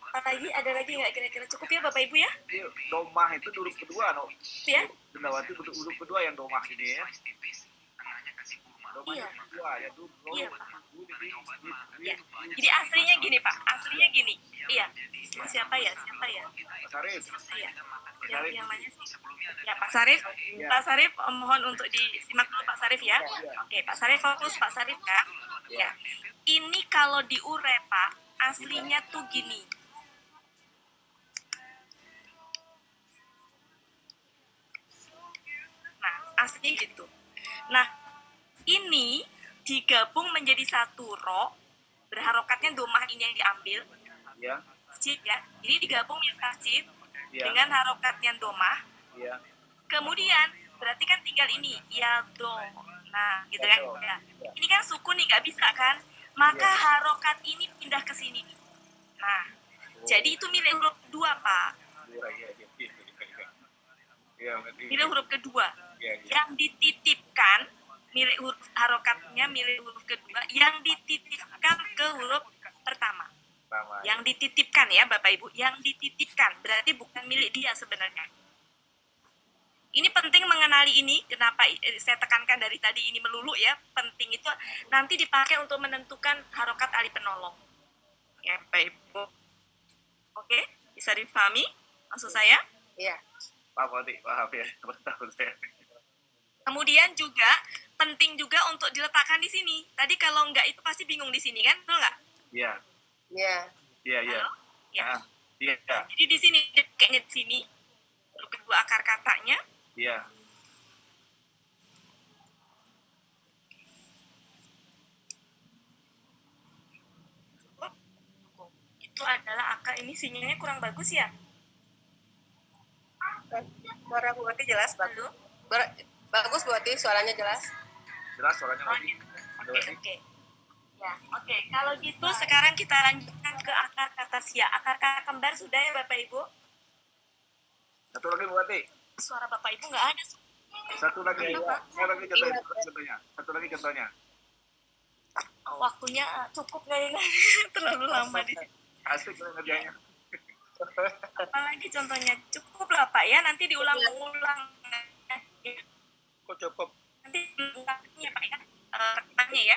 Apa lagi? Ada lagi nggak kira-kira cukup ya Bapak Ibu ya? Jadi, domah itu huruf kedua, no. Ya? Bendawati huruf kedua yang domah ini ya. Domah Iya. huruf kedua ya, Durdu. Iya, Pak. Ya. Jadi aslinya gini Pak, aslinya gini. Iya. Siapa ya? Mas Arif. Iya. Yang mana sih? Ya Pak Sarif. Ya. Pak Sarif mohon untuk disimak dulu Pak Sarif ya. Oke, Pak Sarif fokus Pak Sarif ya. Ya. Ini kalau diurai Pak, aslinya tuh gini. Nah, aslinya gitu. Nah, ini digabung menjadi satu ro, berharokatnya domah ini yang diambil, Ya. tasjid ya. Jadi digabung yang tasjid Ya. dengan harokatnya domah. Ya. Kemudian berarti kan tinggal ini ya do. Nah, gitu kan. Ya. Ini kan sukun nih nggak bisa kan? Maka harokat ini pindah ke sini. Nah, jadi itu milik huruf kedua, Pak. Ya, berarti. Milik huruf kedua. Ya. Yang dititipkan milik huruf harokatnya milik huruf kedua, yang dititipkan ke huruf pertama. Sama. Yang dititipkan ya Bapak Ibu, yang dititipkan berarti bukan milik dia sebenarnya. Ini penting mengenali ini, kenapa saya tekankan dari tadi ini melulu ya, penting itu nanti dipakai untuk menentukan harokat alif penolong. Ya Bapak Ibu. Oke, bisa dipahami maksud saya? Iya. Paham ya. Betul saya. Kemudian juga penting juga untuk diletakkan di sini. Tadi kalau enggak itu pasti bingung di sini kan, betul nggak? Iya. Iya. Iya. Halo? Ya. Ah, Iya. Jadi di sini kayaknya di sini huruf kedua akar katanya. Iya. Itu adalah akar, ini sinyalnya kurang bagus ya. Suara Bu Ati jelas, bagus. Halo? Bagus Bu Ati, suaranya jelas. Jelas suaranya lagi. Oke. Ya, oke. Kalau gitu sekarang kita lanjutkan ke akar kata sia. Akar kata kembar sudah ya Bapak Ibu? Satu lagi Bu Ati. Suara Bapak Ibu nggak ada. Satu lagi. Satu lagi contohnya. Satu lagi contohnya. Waktunya cukup nggak ini? Terlalu lama di sini. Asik lah ngerjainnya. Apalagi contohnya cukup lah Pak ya, nanti diulang-ulang. Kok cukup? Nanti diulangnya Pak ya, rekannya ya.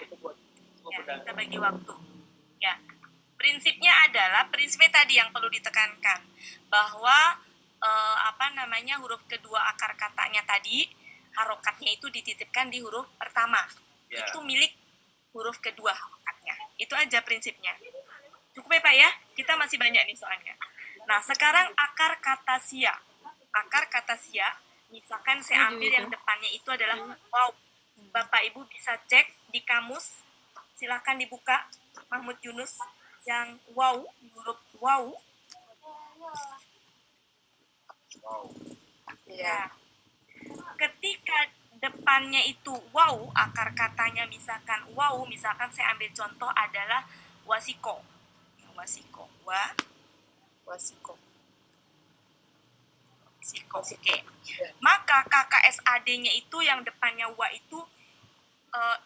Ya, kita bagi waktu. Ya, prinsipnya tadi yang perlu ditekankan bahwa huruf kedua akar katanya tadi harokatnya itu dititipkan di huruf pertama. Ya. Itu milik huruf kedua harokatnya. Itu aja prinsipnya. Cukup ya Pak ya? Kita masih banyak nih soalnya. Nah, sekarang akar kata sia. Akar kata sia, misalkan saya ambil yang depannya itu adalah wow. Bapak Ibu bisa cek di kamus. Silahkan dibuka Mahmud Yunus yang wow, huruf wow. Ya. Ketika depannya itu wow, akar katanya misalkan wow, misalkan saya ambil contoh adalah wasiko. Wasiko. Wasiko. Oke. Maka KKSAD-nya itu yang depannya wa itu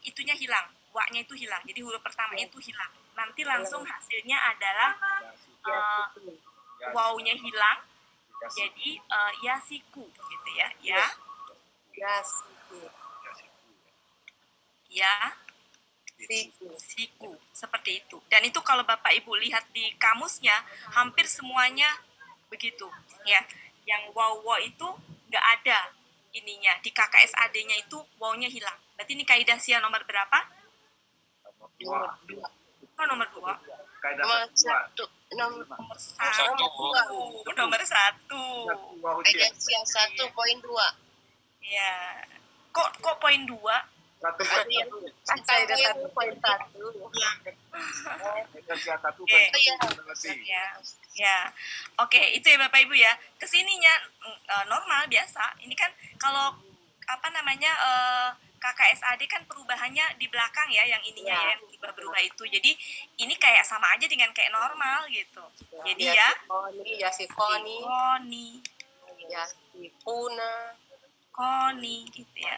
itunya hilang. Wa-nya itu hilang. Jadi huruf pertamanya itu hilang. Nanti langsung hasilnya adalah wow-nya hilang. Jadi yasiku gitu ya. Yasiku. Siku. Seperti itu. Dan itu kalau Bapak Ibu lihat di kamusnya hampir semuanya begitu ya. Yang wow itu nggak ada ininya. Di KKSAD-nya itu wow-nya hilang. Berarti ini kaidah sia nomor berapa? Nomor 2. Kaidah Nomor satu. Nomor Nomor 1. kaidah yang 1.2. Ya. Kok poin 2? Ada yang Kaidah 1.1. Kaidah sia satu. Oke. Ya. Ya. Oke, itu ya Bapak Ibu ya. Kesininya normal biasa. Ini kan kalau KKSAD kan perubahannya di belakang ya, yang ininya ya, yang berubah itu. Jadi ini kayak sama aja dengan kayak normal gitu. Jadi ya. Yasikoni. Yasikuna. Koni gitu ya.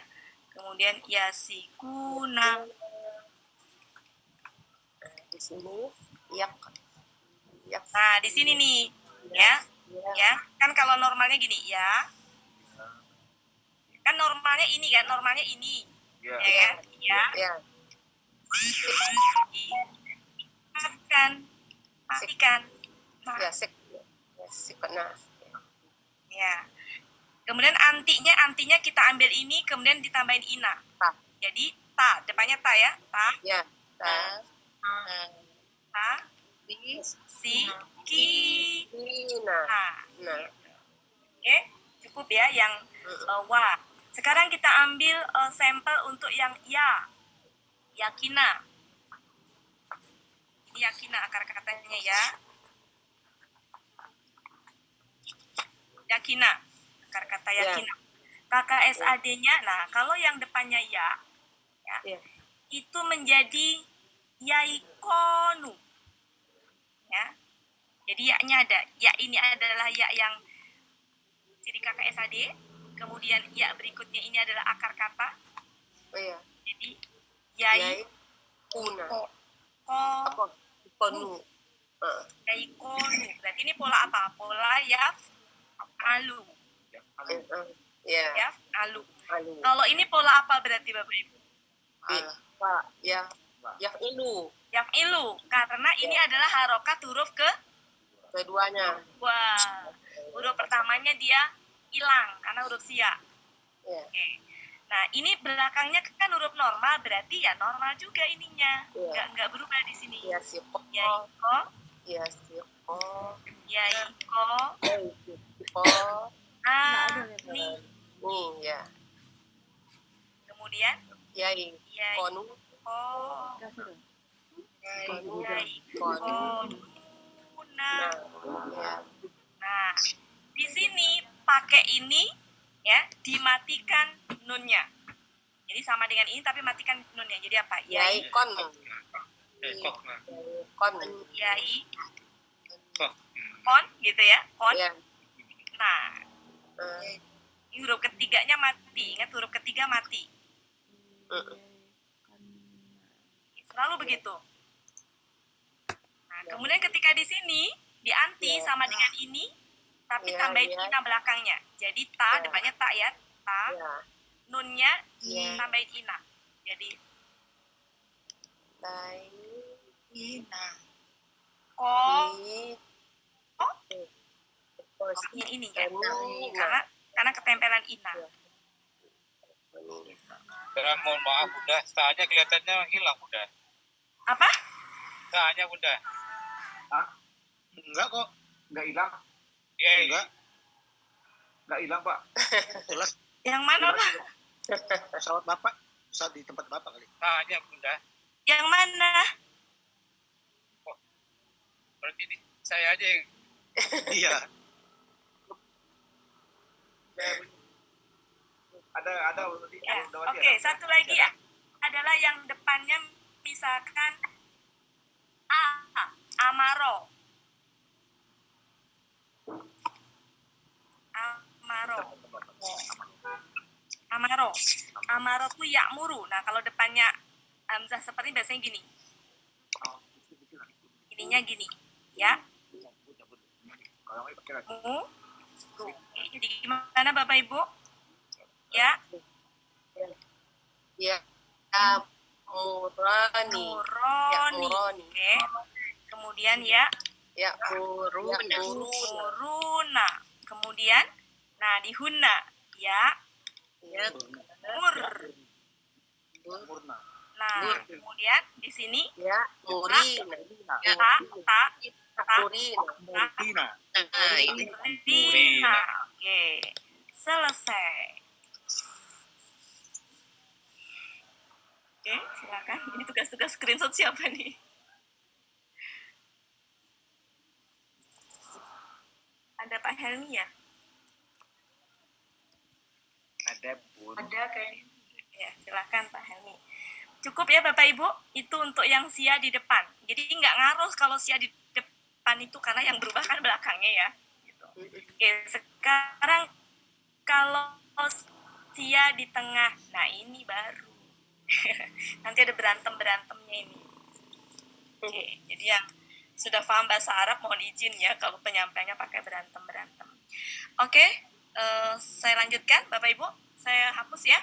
Kemudian yasikuna. Di sini yak. Nah, di sini nih ya. Ya. Kan kalau normalnya gini ya. Kan normalnya ini kan, normalnya ini. Ya. Ya kan? Ya. Ya. Matikan. Yasikuna. Ya. Kemudian antinya kita ambil ini, kemudian ditambahin ina. Ta. Jadi ta, depannya ta ya. Ta, Ya. Ta. ta, si, ki, Ina. na. Nah. Oke, cukup ya yang wa. Sekarang kita ambil sampel untuk yang ya. Yakina. Ini yakina akar katanya ya. Yakina. Akar kata yakina. KKSAD-nya, nah kalau yang depannya ya. Ya. Itu menjadi yaikonu. Ya. Jadi ya-nya ada. Ya ini adalah ya yang ciri KKSAD. Kemudian ya berikutnya ini adalah akar kata. Oh ya. Jadi yai Kuna. ko Konu. yaikonu. Berarti ini pola apa? Pola ya alu. Ya. Ya alu. Alu. Kalau ini pola apa berarti Bapak Ibu? Pak. Ya. Yafilu. Yafilu. Karena ini adalah harokat huruf Keduanya. Wah, huruf pertamanya dia hilang karena huruf sia. Ya. Oke. Nah, ini belakangnya kan huruf normal, berarti ya normal juga ininya. Iya. Nggak berubah di sini. Yasiko. Yaiko, Yasiko. yaiko, Yasiko. ni. Nih ya. Kemudian Yai. Konu. ko, Konu. yaiko, kuna. Ya. Nah, di sini pakai ini ya, dimatikan nunnya. Jadi sama dengan ini tapi matikan nunnya. Jadi apa? Yai kon. Kok nah. Kon. Yai Kok. kon gitu ya. Kon. Ya. Nah, ini huruf ketiganya mati. Ingat huruf ketiga mati. Selalu begitu. Nah, kemudian ketika di sini dianti sama dengan ini, tapi Ya, tambahin ya. ina belakangnya. Jadi ta, Ya. depannya ta ya, ta, Ya. nunnya Ya. tambahin ina. Jadi Tai. ko, Di. Oh. Kos. ini ya, Ina. karena ketempelan ina. Dan mohon maaf Bunda, sahnya kelihatannya hilang Bunda. Apa? Sahnya Bunda. Hah? Enggak kok. Nggak hilang? Iya, enggak. Nggak hilang, Pak. Jelas Yang mana Pak? pesawat Bapak, pesawat di tempat Bapak kali. Sahnya Bunda. Yang mana? Berarti di saya aja yang iya. Ada Ya. Oke, satu lagi ya. Adalah yang depannya misalkan amaro. Amaro tuh ya'muru. Nah, kalau depannya hamzah seperti biasanya gini. Ininya gini, ya. Mu. Jadi gimana Bapak Ibu? Ya. Ya. Murani. Muroni. Oke. Kemudian ya. Ya. Muruna. Muruna. Kemudian, nah di hunna. Ya. Ya. Mur. Nah, kemudian di sini Ya. Murina. Ya. Murina. Tina. Nah, ini. Rina. Oke. Selesai. Oke, silakan. Ini tugas-tugas screenshot siapa nih? Ada Pak Helmi ya? Ada, Bun. Ada kayaknya. Ya, silakan Pak Helmi. Cukup ya Bapak Ibu, itu untuk yang sia di depan. Jadi nggak ngaruh kalau sia di depan itu karena yang berubah kan belakangnya ya. Gitu. Oke, sekarang kalau sia di tengah, nah ini baru. Nanti ada berantem-berantemnya ini. Oke, jadi yang sudah paham bahasa Arab mohon izin ya kalau penyampaiannya pakai berantem-berantem. Oke, saya lanjutkan Bapak Ibu. Saya hapus ya.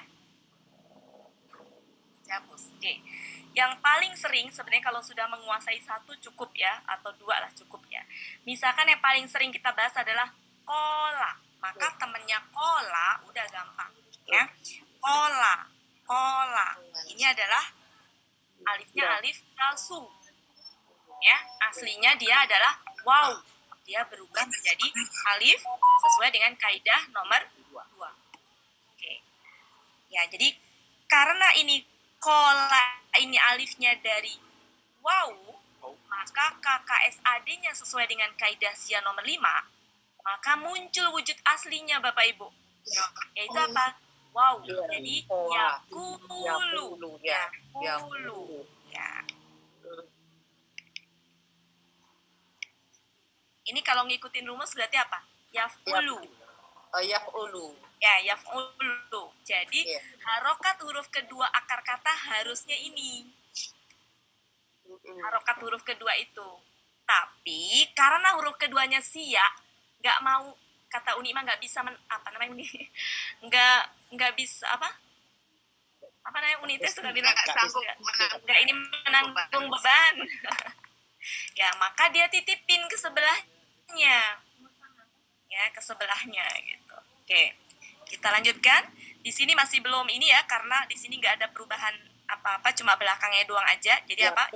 Saya hapus. Oke. Yang paling sering sebenarnya kalau sudah menguasai satu cukup ya, atau dua lah cukup ya. Misalkan yang paling sering kita bahas adalah kola. Maka temennya kola udah gampang ya. Kola. Ini adalah alifnya alif palsu. Ya, aslinya dia adalah wow. Dia berubah menjadi alif sesuai dengan kaidah nomor 2. Oke. Ya, jadi karena ini kola ini alifnya dari wow, maka KKSAD-nya sesuai dengan kaidah sia nomor 5, maka muncul wujud aslinya Bapak Ibu. Yaitu apa? Wow. Jadi yakulu. Ya. Ya. Ini kalau ngikutin rumus berarti apa? Yaf'ulu. Yaf'ulu. Ya, yaf'ulu. Jadi, harokat huruf kedua akar kata harusnya ini. Harokat huruf kedua itu. Tapi, karena huruf keduanya sia, nggak mau, kata Uni mah nggak bisa, nggak bisa, apa namanya, Uni tes sudah bilang, nggak ini menanggung beban. Ya, maka dia titipin ke sebelahnya. Ya, ke sebelahnya gitu. Oke, kita lanjutkan. Di sini masih belum ini ya, karena di sini nggak ada perubahan apa-apa, cuma belakangnya doang aja. Jadi apa?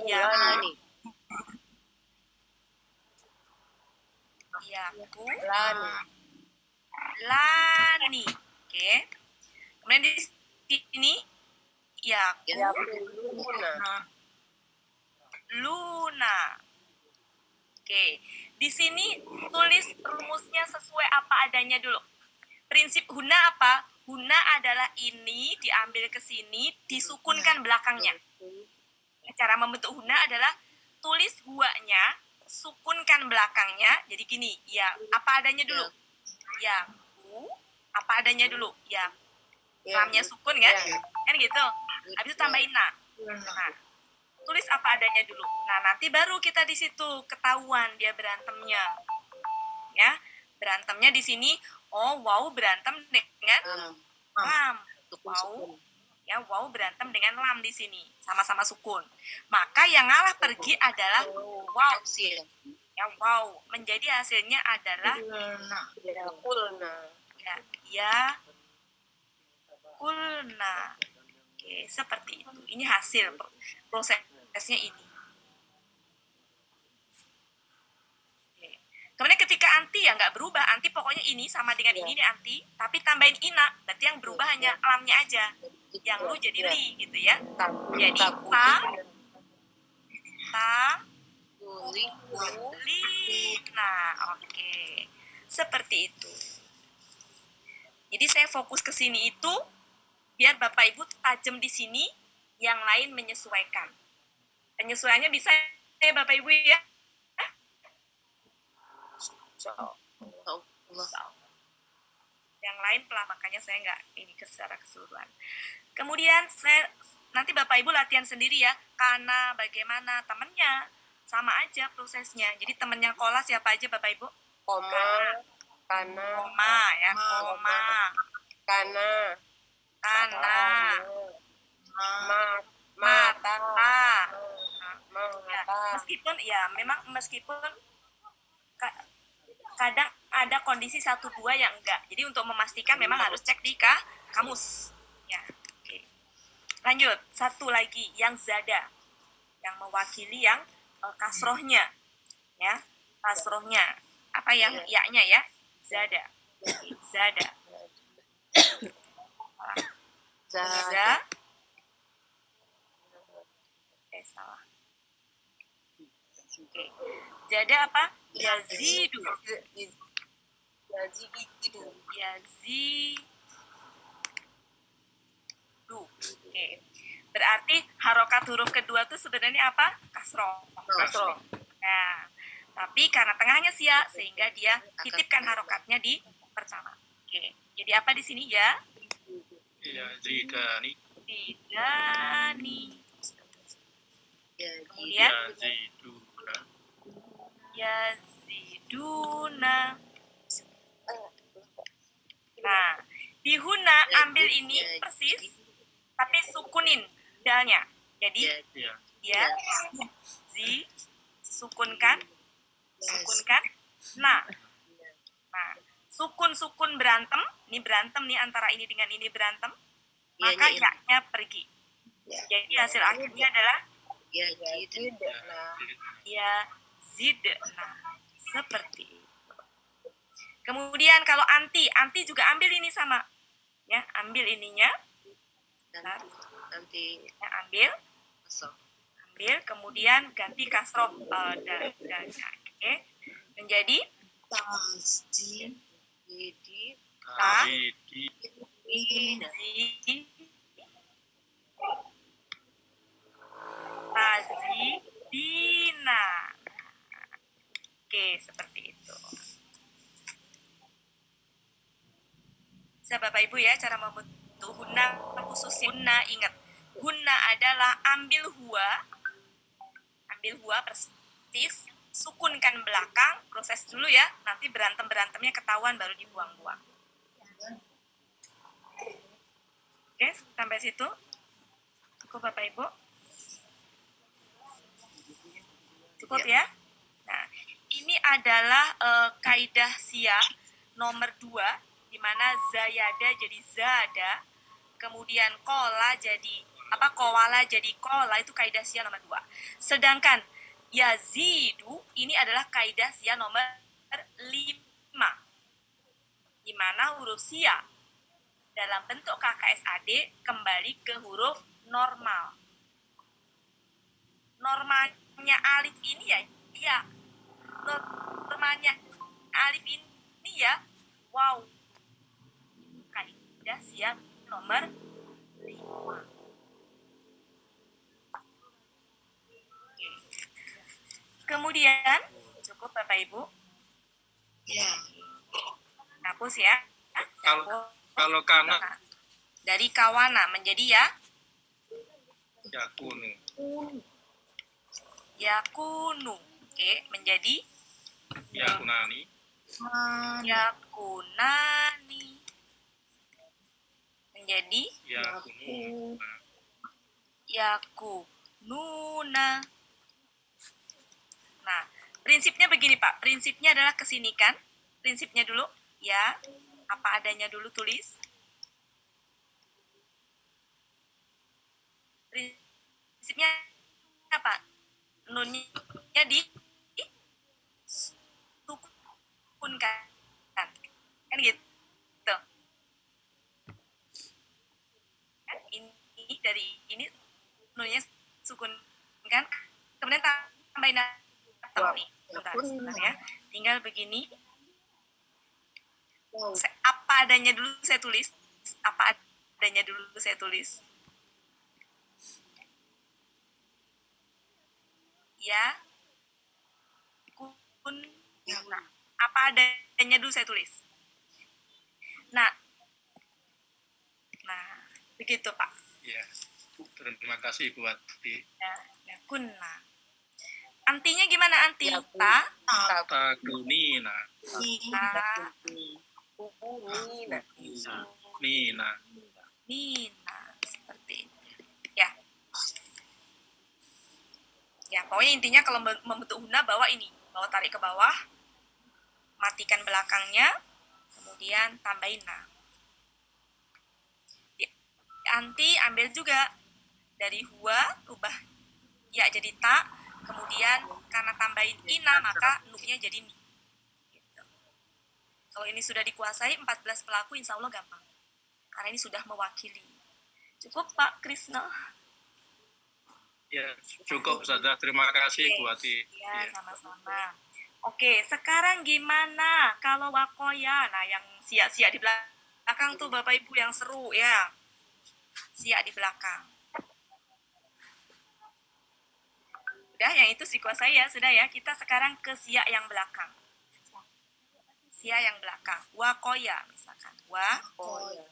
Lani. Oke. Kemudian di sini Luna. Oke. Di sini tulis rumusnya sesuai apa adanya dulu. Prinsip huna apa? Huna adalah ini diambil ke sini, disukunkan belakangnya. Cara membentuk huna adalah tulis huanya, sukunkan belakangnya. Jadi gini, ya apa adanya dulu. Ya, apa adanya dulu. Ya, lamnya sukun kan? Kan gitu. Habis itu tambahin na. Nah, tulis apa adanya dulu. Nah, nanti baru kita di situ ketahuan dia berantemnya. Ya, berantemnya di sini. Oh, wow berantem dengan lam. Wow. Ya, wow berantem dengan lam di sini. Sama-sama sukun. Maka yang ngalah pergi adalah wow. Ya, wow. Menjadi hasilnya adalah ya kulna. Oke, seperti itu. Ini hasil prosesnya ini. Oke. Kemudian ketika anti ya nggak berubah. Anti pokoknya ini sama dengan ini nih anti. Tapi tambahin ina. Berarti yang berubah hanya lamnya aja. Yang lu jadi li gitu ya. Jadi li. Nah, oke. Seperti itu. Jadi saya fokus ke sini itu biar Bapak Ibu tajam di sini, yang lain menyesuaikan. Penyesuaiannya bisa ya Bapak Ibu ya? Yang lain pelan, makanya saya nggak ini secara keseluruhan. Kemudian nanti Bapak Ibu latihan sendiri ya, karena bagaimana temennya sama aja prosesnya. Jadi temennya kola siapa aja Bapak Ibu? Koma ya, kana, mata. Ya, meskipun kadang ada kondisi 1, 2 yang enggak. Jadi untuk memastikan memang harus cek di kamus. Ya, oke. Lanjut, satu lagi yang zada, yang mewakili yang kasrohnya, ya, kasrohnya. Apa yang ya-nya ya? Zada. Zada. Salah. Salah. Oke. Jadi apa? Yazidu. Oke. Berarti harokat huruf kedua itu sebenarnya apa? Kasroh. Nah, tapi karena tengahnya sia, sehingga dia titipkan harokatnya di pertama. Oke. Jadi apa di sini ya? Yazidani. Kemudian Yaziduna. yaziduna. Nah, di huna ambil ini persis, tapi sukunin dalnya. Jadi ya, sukunkan. Nah, sukun berantem. Ini berantem nih antara ini dengan ini berantem. Maka ya-nya pergi. Jadi hasil akhirnya adalah yazidna. Seperti itu. Kemudian kalau anti juga ambil ini sama. Ya, ambil ininya. Nah, ambil, kemudian ganti kasroh dalnya. Oke. Menjadi tazidina. Oke, seperti itu. Bisa Bapak Ibu ya cara membentuk huna, khususnya huna. Ingat, huna adalah ambil huwa persis, sukunkan belakang, proses dulu ya, nanti berantemnya ketahuan baru dibuang-buang. Oke, sampai situ cukup Bapak Ibu, cukup ya. Nah, ini adalah kaidah sia nomor 2, di mana zayada jadi zada, kemudian kola jadi kowala jadi kola, itu kaidah sia nomor 2. Sedangkan yazidu ini adalah kaidah sia nomor 5, di mana huruf sia dalam bentuk KKSAD kembali ke huruf normal. Normalnya alif ini ya, normalnya alif ini ya, wow. Kaidah sia nomor 5. Kemudian cukup Bapak Ibu. Ya. Hapus ya. Kalau kana dari kawana menjadi ya yakunu. yakunu. Oke, menjadi Yakunani. yakunani. Menjadi Yakunu. yakununa. Nah, prinsipnya begini Pak. Prinsipnya adalah kesini kan? Prinsipnya dulu, ya. Apa adanya dulu tulis. Prinsipnya apa? Nunnya di sukunkan. Kan gitu. Kan ini dari ini nunnya sukun kan? Kemudian tambahin atau nih. Sebentar ya. Tinggal begini. Apa adanya dulu saya tulis. Apa adanya dulu saya tulis. Ya. Kun. Nah, apa adanya dulu saya tulis. Nah, begitu Pak. Ya. Terima kasih Ibu Wati. Ya, kunna. Antinya gimana anti? Ta. Takunina. Nina. Nina. Seperti itu. Ya. Ya, pokoknya intinya kalau membentuk huna bawa ini. Bawa tarik ke bawah. Matikan belakangnya. Kemudian tambahin na. Anti ambil juga dari huwa, ubah ya jadi ta. Kemudian karena tambahin ina, maka nu-nya jadi ni. Gitu. Kalau ini sudah dikuasai 14 pelaku, insya Allah gampang. Karena ini sudah mewakili. Cukup Pak Krisna. Ya, cukup Ustazah. Terima kasih Ibu Wati. Ya, sama-sama. Oke, sekarang gimana kalau wakoya? Nah, yang siak-siak di belakang tuh Bapak Ibu yang seru ya. Siak di belakang. Sudah, yang itu dikuasai ya, sudah ya. Kita sekarang ke siak yang belakang. Siak yang belakang. Wakoya misalkan. Wakoya.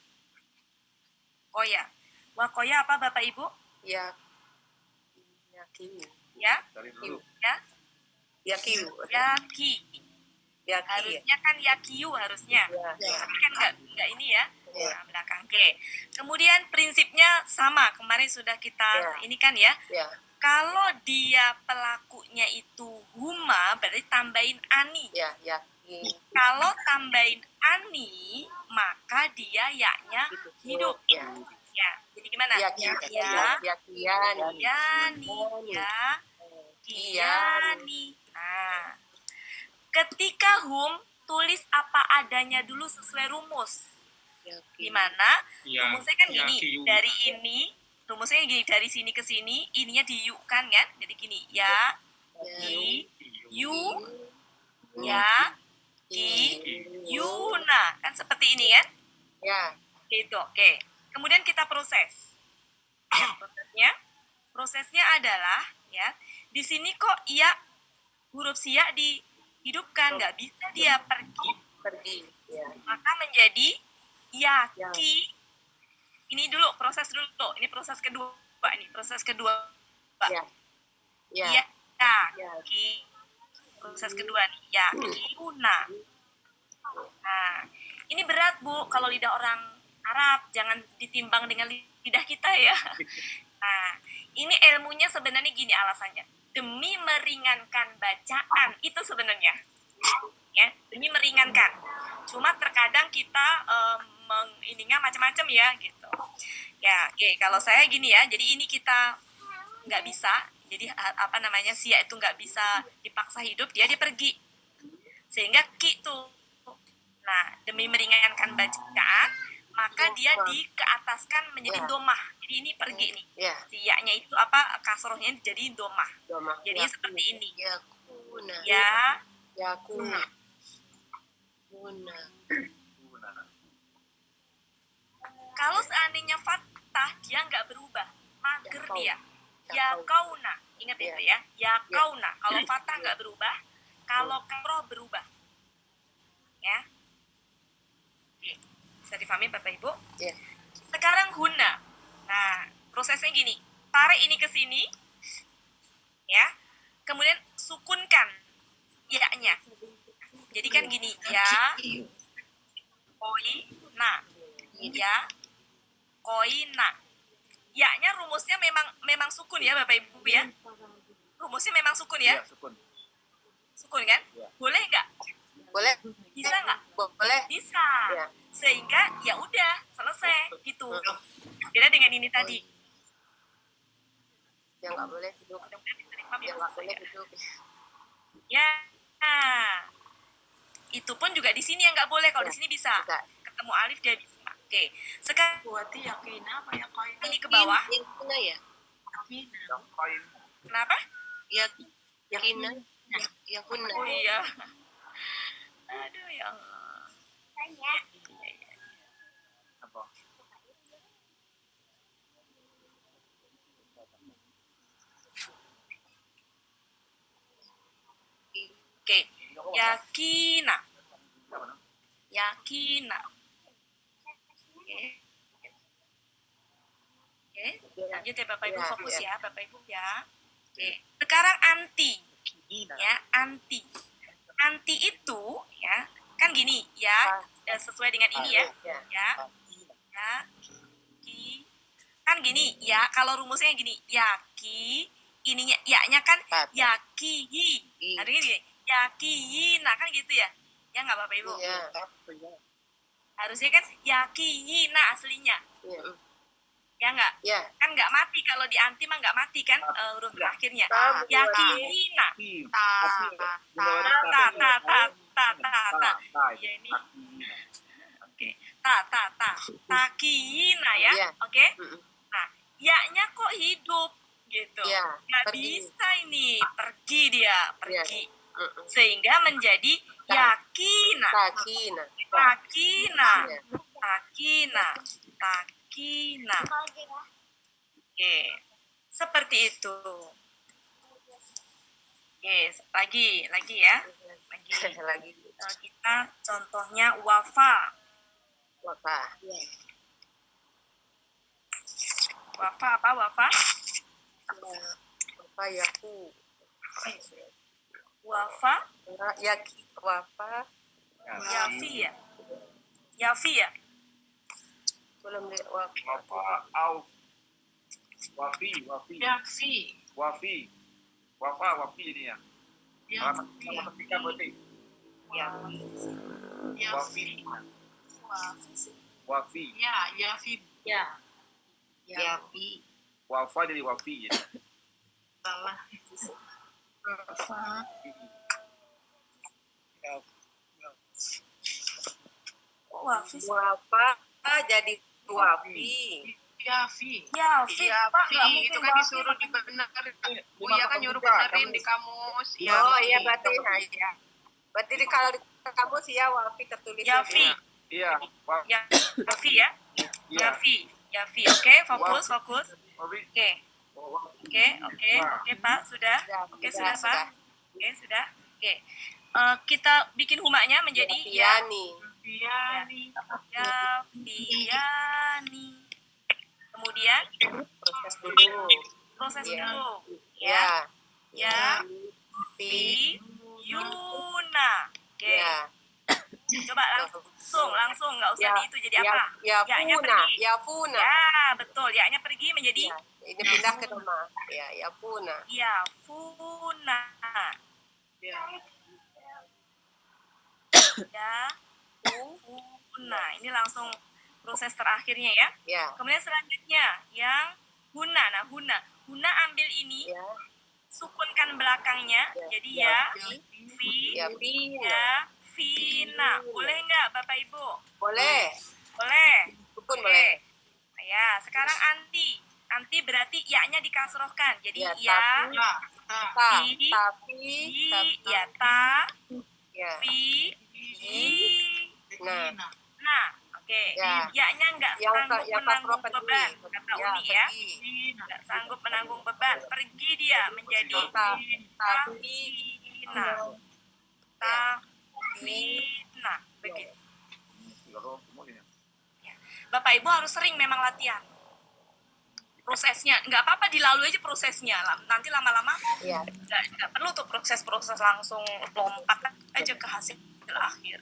Wakoya apa Bapak Ibu? Yakiu. Ya? Dari dulu. Ya? Yakiu. Yaki. Harusnya kan yakiu harusnya. Tapi kan enggak ini ya. Nah, belakang. Oke. Kemudian prinsipnya sama. Kemarin sudah kita ini kan ya. Kalau dia pelakunya itu huma, berarti tambahin ani. Kalau tambahin ani, maka dia yaknya hidup. Ya. Jadi gimana? Yani. Nah, ketika hum, tulis apa adanya dulu sesuai rumus. Gimana? Rumusnya kan gini, dari ini, rumusnya gini, dari sini ke sini, ininya diyukan kan? Jadi gini, ya, i, yu, ya, i, yuna. Kan seperti ini kan? Gitu, oke. Kemudian kita proses. Ya, prosesnya adalah, ya, di sini kok iya huruf siak dihidupkan, nggak bisa dia pergi. Maka menjadi yaki. Ini dulu, proses dulu. Ini proses kedua. Yaki. Proses kedua nih. Yakiuna. Nah, ini berat Bu, kalau lidah orang Arab. Jangan ditimbang dengan lidah kita ya. Nah, ini ilmunya sebenarnya gini alasannya. Demi meringankan bacaan. Itu sebenarnya. Ya, demi meringankan. Cuma terkadang kita ininya macam-macam ya gitu. Ya, oke. Kalau saya gini ya, jadi ini kita nggak bisa. Jadi apa namanya siak itu nggak bisa dipaksa hidup, dia pergi. Sehingga ki tuh. Nah, demi meringankan bacaan, maka dia dikeataskan menjadi domah. Jadi ini pergi nih. Siaknya itu apa? Kasrohnya jadi domah. Jadinya seperti ini. Yakuna. Kalau seandainya fathah, dia nggak berubah. Mager dia. Ya kauna. Ingat itu ya. Ya kauna. Kalau fathah nggak berubah. Kalau kasroh berubah. Ya. Oke. Bisa difahami Bapak Ibu? Sekarang huna. Nah, prosesnya gini. Tarik ini ke sini. Ya. Jadi kan gini, ya, koi, na, ya, koi, na. Ya-nya rumusnya memang sukun ya Bapak Ibu ya. Rumusnya memang sukun ya. Iya, sukun. Sukun kan? Iya. Boleh nggak? Boleh. Bisa nggak? Boleh. Bisa. Ya. Sehingga ya udah selesai gitu. Beda dengan ini tadi. Yang nggak boleh hidup. Mudah-mudahan bisa dipahami Yang ya, nggak maksud boleh saya. hidup. Ya. Nah, itu pun juga di sini yang nggak boleh. Kalau Ya, di sini bisa. bisa. Ketemu alif dia bisa. Oke. Sekarang Buati yakina apa ya koin? ini ke bawah. Yakina ya. Yakina. Yang koin. Kenapa? Yakina. Yakuna. Oh iya. Aduh ya Allah. Tanya. Apa? Oke. Yakina. Apa, no? Yakina. Oke. Oke. Lanjut ya Bapak Ibu, Ya, fokus ya. ya Bapak Ibu ya. Oke. Sekarang anti. Ya, anti. Anti itu ya, kan gini ya, sesuai dengan ini ya. Ya. Ya. Ya. Ki. Kan gini ya, kalau rumusnya gini, yaki, ininya ya-nya kan Kata. yaki. I. Ada gini, yaki. Nah, kan gitu ya. Ya nggak Bapak Ibu? Iya. Harusnya kan yaki nah aslinya. Iya. Ya nggak? Ya. Kan nggak mati kalau di anti mah nggak mati kan huruf terakhirnya. Ta. Yakina. Ki. Ta. Ta. Ya ini. Oke. Ta. Takina ya. Iya. Oke. Mm-mm. Nah, ya-nya kok hidup gitu. Iya, Nggak pergi. bisa ini. Pergi dia, pergi. Mm-mm. Sehingga menjadi yakina. Takina. Takina. Iya. Takina. Takina. Oke. Seperti itu. Oke, lagi ya. Lagi. Lagi. Kita contohnya wafa. Wafa. Wafa apa wafa? Wafa yaku. Wafa Yaki. Wafa. yafi ya. Yafi ya. Belum lihat wafa. Wafa. Au. Wafi. Yafi. Wafi. Wafi ini ya. Sama ketika berarti. Yafi. Wafi. Ya, Yafi. Ya. Yafi. Wafa jadi wafi jadi. Salah. Wafi. Wafa jadi wafi. Yafi. Yafi. Pak, nggak mungkin Itu kan wafi. disuruh dibenerin. Buya kan nyuruh benerin di kamus. Oh iya berarti ya. Berarti kalau di kamus ya wafi tertulis. Yafi. Iya. Yafi ya. Iya. Yafi. Oke, fokus. Wafi. Oke, Pak, sudah. Oke, sudah, Pak. Oke, sudah. Oke. Kita bikin humanya menjadi ya. Yani. Yafi. Yafiyani. Kemudian Proses dulu. proses Ya. dulu. Ya. Ya. Fi. Yuna. Oke. Ya. Coba langsung nggak usah di itu jadi apa? Ya-nya Yafuna. pergi. Yafuna. Ya, betul. Ya-nya pergi menjadi Ya. Ini pindah ke nama. Ya, Yafuna. Yafuna. Ya. Yafuna. Ini langsung proses terakhirnya ya. Ya. Kemudian selanjutnya yang huna. Nah, huna. Huna ambil ini, Ya. sukunkan belakangnya. Jadi ya, fi, Yafina. ya, fina. Boleh nggak Bapak Ibu? Boleh. Boleh. Sukun Oke. boleh. Ya, sekarang anti. Anti berarti ya-nya dikasrohkan. Jadi Ya, ya, Ya. Ta. Fi. Tapi. ya, ta, Ya. fi, i. Nah. Nah, oke. Ya. Ya-nya nggak Yang sanggup yang menanggung kasroh beban. pergi. Kata Ya, Uni ya. pergi. Nggak sanggup menanggung beban. Pergi dia menjadi Tapi. tafina. Tafina. Begitu. Bapak Ibu harus sering memang latihan. Prosesnya, nggak apa-apa dilalui aja prosesnya. Nanti lama-lama Ya. nggak perlu tuh proses langsung lompat aja ke hasil akhir.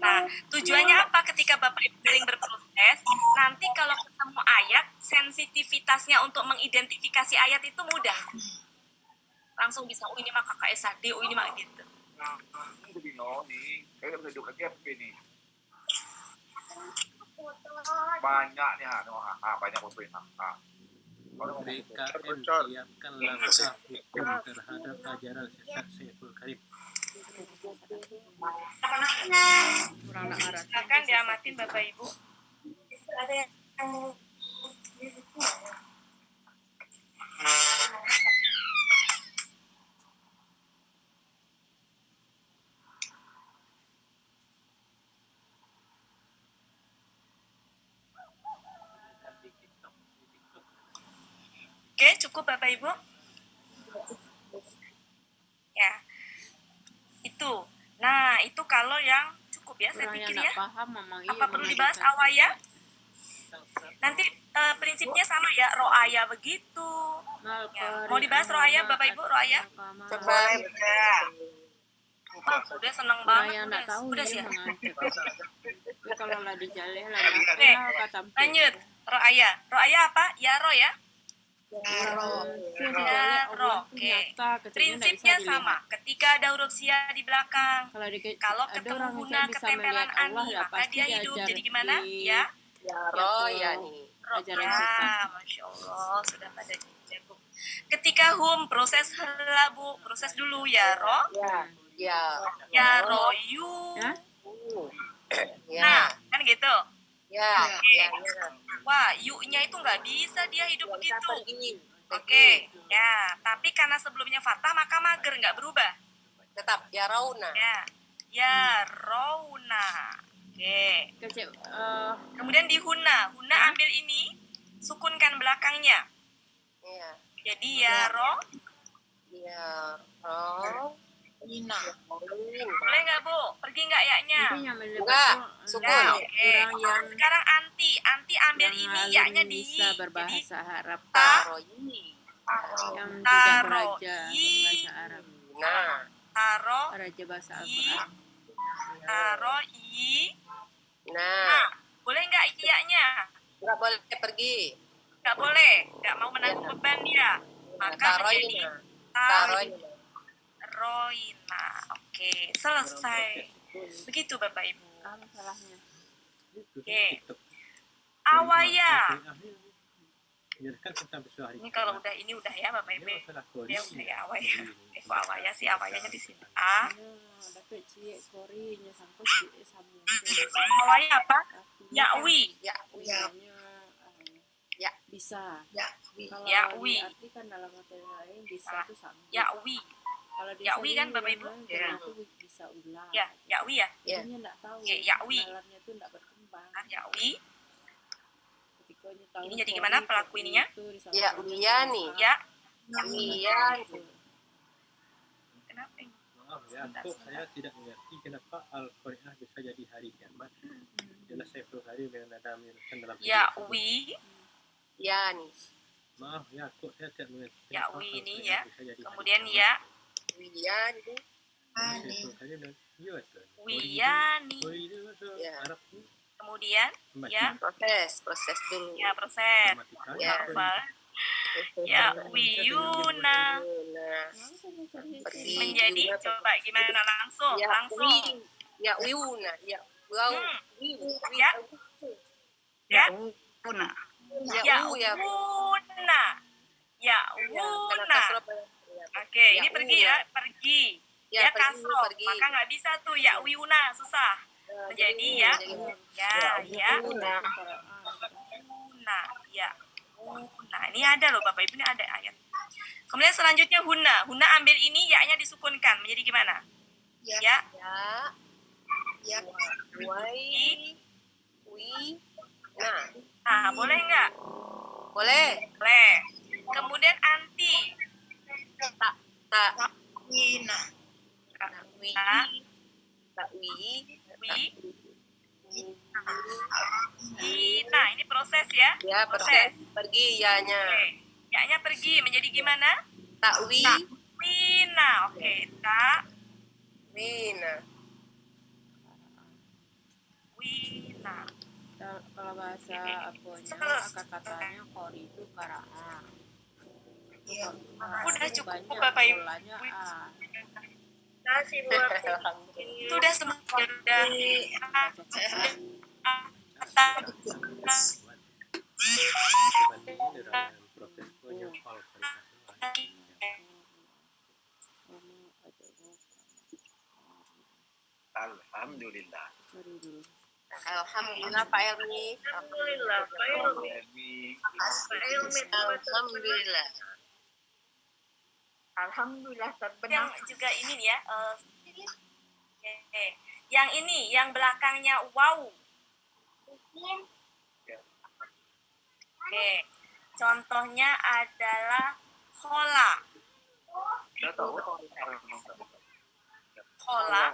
Nah, tujuannya apa ketika Bapak Ibu sering berproses? Nanti kalau ketemu ayat, sensitivitasnya untuk mengidentifikasi ayat itu mudah. Langsung bisa, oh ini mah kakak SAD, oh ini mah gitu. Ini begini nih, kayak bisa juga kayak begini. Banyak nih, banyak pemberi. BKN siapkan langkah hukum terhadap ajaran sesat Syekhul Karim. Silakan diamatin Bapak Ibu. Oke, cukup Bapak Ibu. Ya, itu. Nah, itu kalau yang cukup ya, saya pikir ya. Apa perlu dibahas awaya? Nanti prinsipnya sama ya, roaya begitu. Ya. Mau dibahas roaya Bapak Ibu, roaya? Coba Wah, udah seneng banget. Udah sih ya. Kalau lah dijaleh lah. Oke, lanjut. Roaya. Roaya apa? Ya ro ya. Ya ro. Oke. Prinsipnya sama. Ketika ada huruf sia di belakang. Kalau ketemu guna ketempelan ani, maka dia hidup. Jadi gimana? Ya. ya roh ya nih. Ya, Masya Allah, sudah pada jago. Ketika proses hela Bu, proses dulu ya roh. Ya royu. Nah, kan gitu. Wah, yu-nya itu nggak bisa dia hidup begitu. Oke, ya. Tapi karena sebelumnya fathah maka mager, nggak berubah. Tetap ya rauna. Ya rauna. Oke. Kemudian di huna ambil ini, sukunkan belakangnya. Iya. Jadi ya ro. Ya roh. Nina. Boleh nggak Bu? Pergi nggak yaknya? Enggak, sukun. Ya, oke. Sekarang anti ambil ini yaknya di bisa berbahasa Arab. Taroyi. Yang tidak beraja Taroyi. bahasa Arab. Nah, Taro Beraja bahasa i. Al-Quran. Taro i. nah. Boleh nggak iyanya? Enggak boleh pergi. Nggak boleh. Nggak mau menanggung beban dia. Maka menjadi Taroyi. Roina. Oke, selesai. Begitu Bapak Ibu. Apa salahnya? Oke. Awaya. Ini Ini kalau udah ini udah ya Bapak Ibu. Dia udah ya awaya. Kok awaya sih, awayanya di sini. Dapat cie korinya sangkut cie sambung. Awaya apa? Yakwi. Ya. Bisa. Kalau Yakwi. diartikan dalam materi lain bisa itu sambung. Yakwi. Kalau di Yakwi kan, sini Bapak Ibu? memang itu bisa ulang. Ya, yakwi ya. Jadinya enggak tahu. Ya, yakwi. Nalarnya itu enggak berkembang. Yakwi. Ketikanya tahu. Ini jadi gimana pelaku ininya? Ya, nih. Ya. Iya. Kenapa ini? Maaf ya, kok saya tidak mengerti kenapa Al-Qur'an bisa jadi hari kiamat. Jelas saya perlu hari dengan ada menjelaskan dalam Yakwi. Ya nih. Maaf ya, kok saya tidak mengerti. Yakwi ini ya. Kemudian ya. Wiyani. Wiyani. Ya. Kemudian ya. Proses dulu. Ya, proses. Ya. Ya, wiyuna. Pergi. Menjadi coba gimana langsung. Ya wiuna. Ya. Ya. Ya. Puna. Ya wuna. Ya wuna. Oke, ini pergi ya, pergi. Ya kasro, maka nggak bisa tuh ya wiuna, susah. Menjadi ya wuna, ya wuna. Ini ada loh Bapak Ibu, ini ada ayat. Kemudian selanjutnya huna ambil ini ya-nya disukunkan menjadi gimana? Ya. Nah, boleh nggak? Boleh. Kemudian anti. Nina. Nah, ini proses ya. Ya, proses. Pergi ya-nya. Oke. Ya-nya pergi menjadi gimana? Takwi. Wina. Oke, ta. Wina. Wina. Kalau bahasa apanya akar katanya kori itu karaa. Iya. Udah cukup banyak, Bapak Ibu. polanya A. Kasih buat Itu udah semua udah. dibandingin dalam proses penyokol Alhamdulillah. Alhamdulillah Pak Elmi. Alhamdulillah, Pak Ilmi. Pak Ilmi, Alhamdulillah. Alhamdulillah Yang terbenar. juga ini nih ya. Yang ini, yang belakangnya wow. Oke. Contohnya adalah khola. Udah tahu. Khola.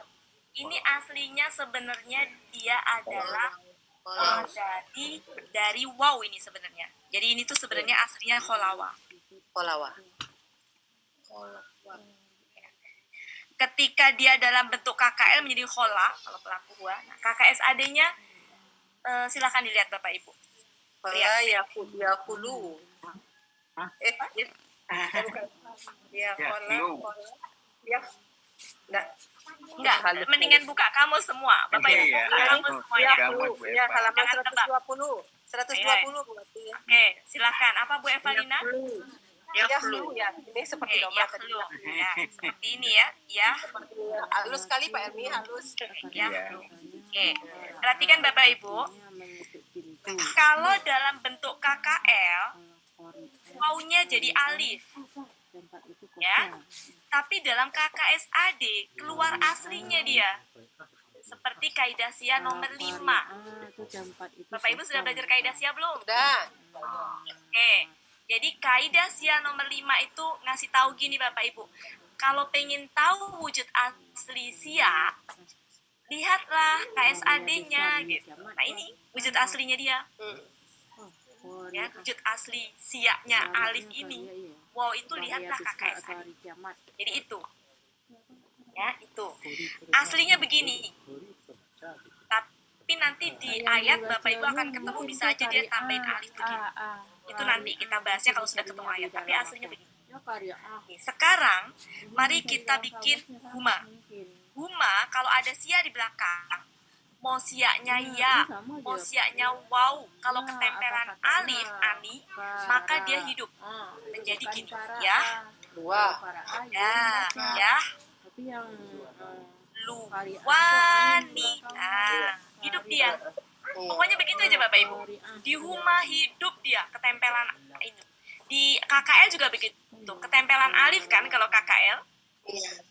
Ini aslinya sebenarnya dia adalah dari wow ini sebenarnya. Jadi ini tuh sebenarnya aslinya kholawa. Kolawa. Ketika dia dalam bentuk KKL menjadi khola kalau pelaku buah. Nah, KKSAD-nya silakan dilihat Bapak Ibu. Kola ya kulu. Ya kola. Ya. Enggak, mendingan buka kamus semua. Bapak Ibu Iya, buka kamus semuanya. Ya halaman Jangan tebak. 120 berarti. Oke, silakan. Apa Bu Evalina? Ya flu ya. Ini seperti Oke, domba ya tadi. flu. Ya, seperti ini ya. Ya, Halus sekali Pak Elmi, halus. ya flu. Oke. Perhatikan Bapak Ibu, kalau dalam bentuk KKL, wawunya jadi alif. Ya. Tapi dalam KKSAD keluar aslinya dia. Seperti kaidah sia nomor 5. Bapak Ibu sudah belajar kaidah sia belum? Udah. Oke. Jadi kaidah sia nomor 5 itu ngasih tahu gini Bapak Ibu. Kalau pengen tahu wujud asli sia, lihatlah KSAD-nya gitu. Nah, ini wujud aslinya dia. Ya, wujud asli sia-nya alif ini. Wow, itu lihatlah KKSAD. Jadi itu. Ya, itu. Aslinya begini. Tapi nanti di ayat Bapak Ibu akan ketemu bisa aja dia tambahin alif begini. Itu nanti kita bahasnya kalau sudah ketemu ayat. Tapi aslinya begini. Nih, sekarang mari kita bikin huma. Huma kalau ada sia di belakang, mau siaknya ya, mau siaknya wow. Kalau ketempelan alif ani, maka dia hidup menjadi gini ya. Dua. Ya, ya. Luwani. Nah, hidup dia. Pokoknya begitu aja Bapak Ibu. Di huma hidup dia, ketempelan ini. Di KKL juga begitu. Ketempelan alif kan kalau KKL.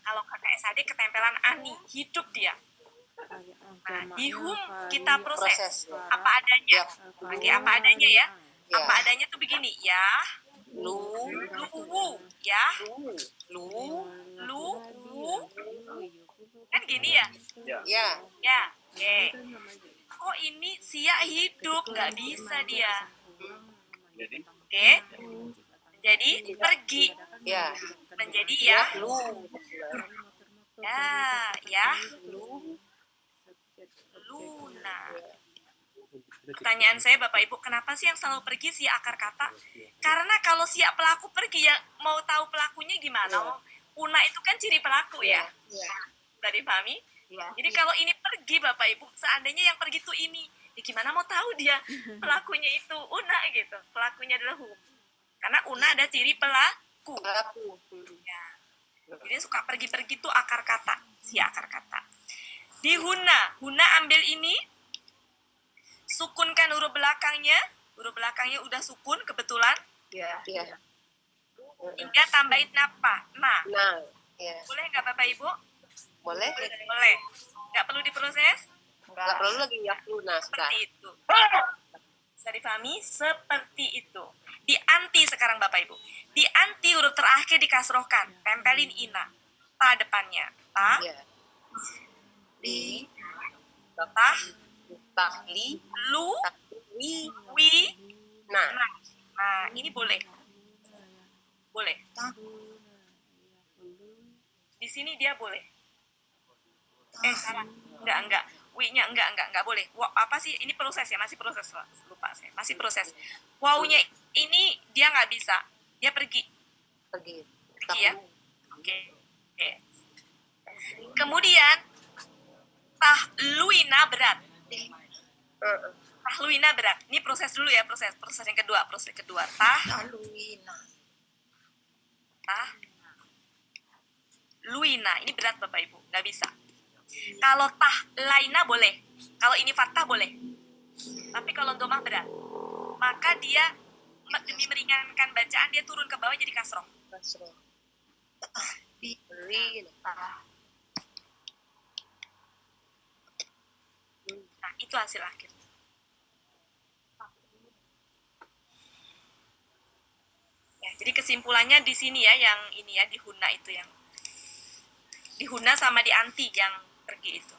Kalau KKSAD ketempelan ani, hidup dia. Nah, di hum kita proses apa adanya. Pakai apa adanya ya. Apa adanya tuh begini ya. Lu ya. Lu kan gini ya. Ya. Ya, oke. Kok ini sia hidup, nggak bisa dia. Oke. Jadi pergi. Ya. Menjadi ya. Ya. Luna. Pertanyaan saya Bapak Ibu, kenapa sih yang selalu pergi sia akar kata? Karena kalau sia pelaku pergi ya mau tahu pelakunya gimana? Una itu kan ciri pelaku ya. Sudah dipahami? Jadi kalau ini pergi Bapak Ibu, seandainya yang pergi itu ini, ya gimana mau tahu dia pelakunya itu una gitu. Pelakunya adalah hum. Karena una ada ciri pelaku. Ya. Jadi suka pergi-pergi tuh akar kata, sia akar kata. Di huna ambil ini, sukunkan huruf belakangnya udah sukun kebetulan. Ya. Hingga tambahin apa? Nah. Ya. Boleh nggak Bapak Ibu? Boleh? Boleh. Nggak perlu diproses? Nggak perlu lagi ya lunas. Seperti itu. Bisa difahami? Seperti itu. Di anti sekarang Bapak Ibu. Di anti huruf terakhir dikasrohkan. Tempelin ina. Ta depannya. Ta. Ya. Di. Tah. Tahli. Lu. Wi. Wi. Nah. Nah, ini boleh. Boleh. Di sini dia boleh. Salah. Enggak. Wi-nya enggak boleh. Apa sih? Ini proses ya, masih proses. Lupa saya. Masih proses. Wow-nya ini dia nggak bisa. Dia pergi ya. Oke. Kemudian tahluina berat. Tahluina berat. Ini proses dulu ya, proses yang kedua, tahluina. Ini berat Bapak Ibu, nggak bisa. Kalau laina boleh. Kalau ini fathah boleh. Tapi kalau domah berat. Maka dia demi meringankan bacaan dia turun ke bawah jadi kasroh. Nah, itu hasil akhir. Ya, jadi kesimpulannya di sini ya, yang ini ya, di huna itu yang di huna sama di anti yang pergi itu.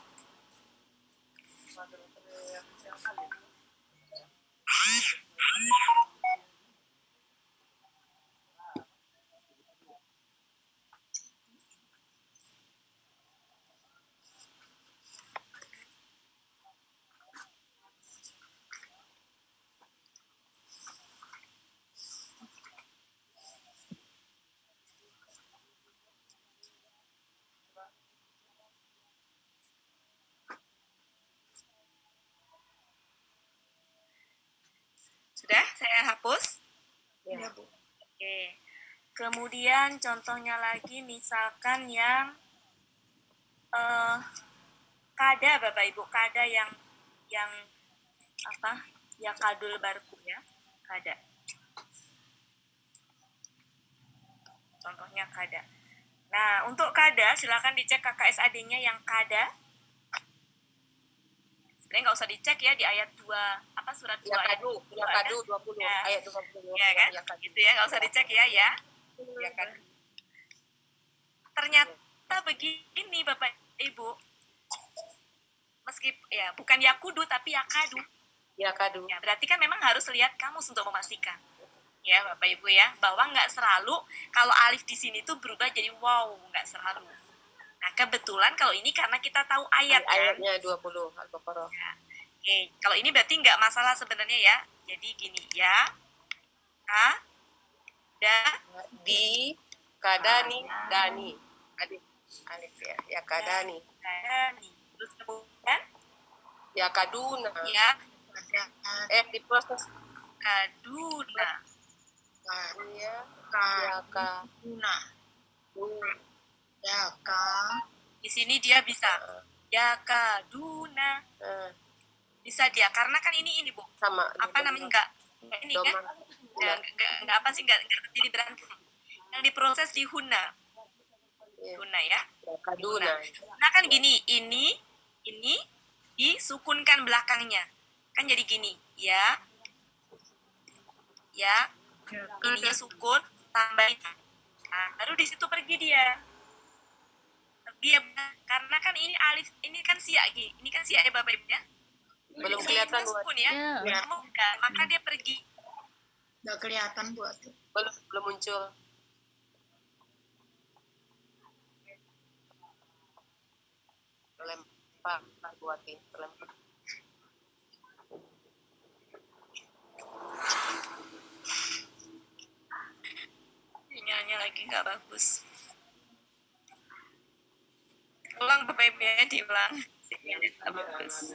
Sudah, saya hapus. Ya, Bu. Oke. Kemudian contohnya lagi misalkan yang kada Bapak Ibu, kada yang apa? Ya kadul barku ya. Kada. Contohnya kada. Nah, untuk kada silakan dicek KKSAD-nya yang kada. Sebenarnya nggak usah dicek ya di ayat 2, surat 2 ayat 20, ya. Ayat 20. Ya kan? Gitu ya, nggak usah dicek ya. Ya kan? Ternyata begini Bapak Ibu. Ya bukan yakudu tapi yakadu. Yakadu. Ya, berarti kan memang harus lihat kamus untuk memastikan. Ya Bapak Ibu ya, bahwa nggak selalu kalau alif di sini tuh berubah jadi wow, nggak selalu. Nah, kebetulan kalau ini karena kita tahu ayat kan. Ayatnya 20 Al-Baqarah. Ya. Oke, kalau ini berarti nggak masalah sebenarnya ya. Jadi gini ya. Di kadani dani. Alif ya. Ya kadani. Kadani. Terus kemudian Ya kaduna. ya Diproses. kaduna. Ya. Di sini dia bisa ya kaduna. Bisa dia karena kan ini Bu. Sama. Apa namanya enggak ini kan? Enggak apa sih enggak jadi berantem. Yang diproses di huna. Huna ya. Kaduna. Nah kan gini, ini disukunkan belakangnya. Kan jadi gini, ya. Ininya sukun, tambahin. Nah, baru di situ pergi dia. Karena kan ini alif, ini kan siak, ini kan siak ya Bapak Ibu ya. Belum kelihatan sukun ya. Kamu enggak, maka dia pergi. Nggak kelihatan buat tuh. Belum muncul. Lempar buatin, lempar. Sinyalnya lagi nggak bagus. Ulang Bapak Ibu ya, diulang. Sinyalnya nggak bagus.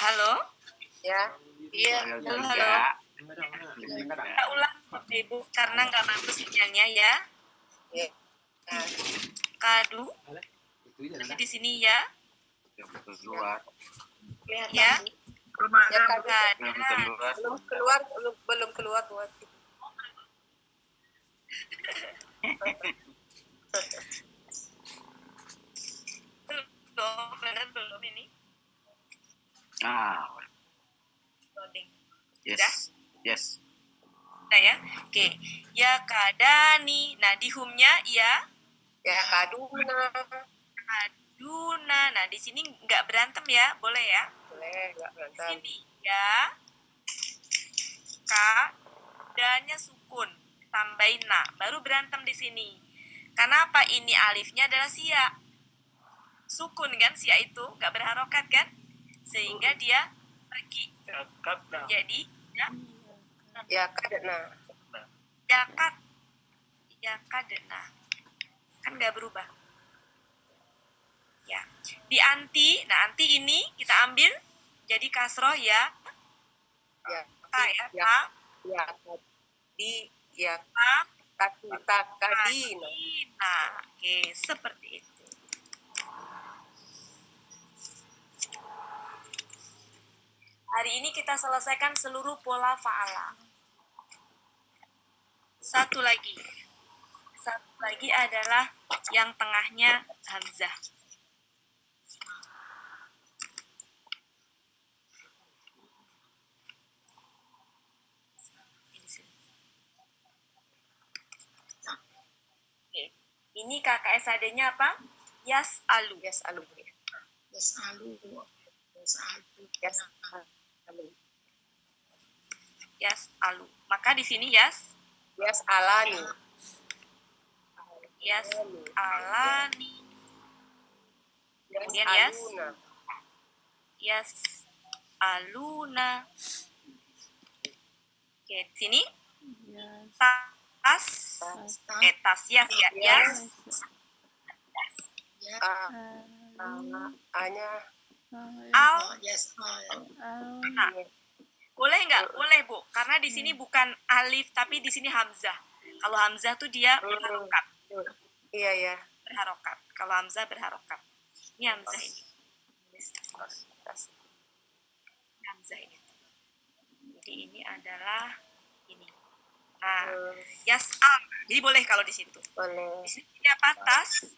Halo? Ya. Iya. Halo? Kita ulang Bapak Ibu karena nggak bagus sinyalnya ya. Ya. Kadu. Jadi di sini ya. Keluar. Ya. Ya Kada. belum keluar buat. Belum ini. Loading. Sudah? Yes. Nah ya. Oke. Ya kadani. Nah di humnya ya. Ya kaduna. Kaduna. Nah di sini nggak berantem ya, boleh ya? Boleh, enggak Di berantem. sini ya. Kadanya sukun. tambahin na, baru berantem di sini. Kenapa ini alifnya adalah sia? Sukun kan, sia itu nggak berharokat kan, sehingga dia pergi. Jadi Ya kadna. ya kadena kan nggak berubah. Ya, di anti, nah anti ini kita ambil jadi kasroh ya, Ya. ta ya, Ya. ta, Ya di ya ta, takadina. nah, oke, seperti itu. Hari ini kita selesaikan seluruh pola fa'ala. Satu lagi adalah yang tengahnya hamzah. Ini KKSAD-nya apa? Yas'alu. Yas'alu. Yas'alu. Yas'alu. Maka di sini Yas'alani. Yas'alani. Kemudian Yas'aluna. Oke, di sini tas. Tas ya. Anya Al. Yes. Nah, boleh nggak? Boleh, Bu. Karena di sini bukan alif, tapi di sini hamzah. Kalau hamzah tuh dia berharokat. Iya ya. Berharokat. Kalau hamzah berharokat. Ini hamzah ini. Hamzah ini. Jadi ini adalah ini. Nah, yas'al. Jadi boleh kalau di situ. Boleh. Di sini apa? Tas.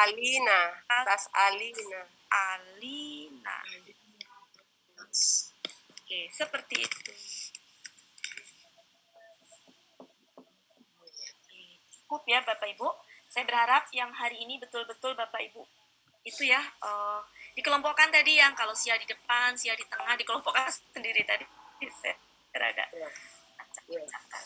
Alina. Alina. Oke, seperti itu. Cukup ya Bapak Ibu. Saya berharap yang hari ini betul-betul Bapak Ibu itu ya dikelompokkan tadi yang kalau sia di depan, sia di tengah, dikelompokkan sendiri tadi. Saya agak acak-acakan.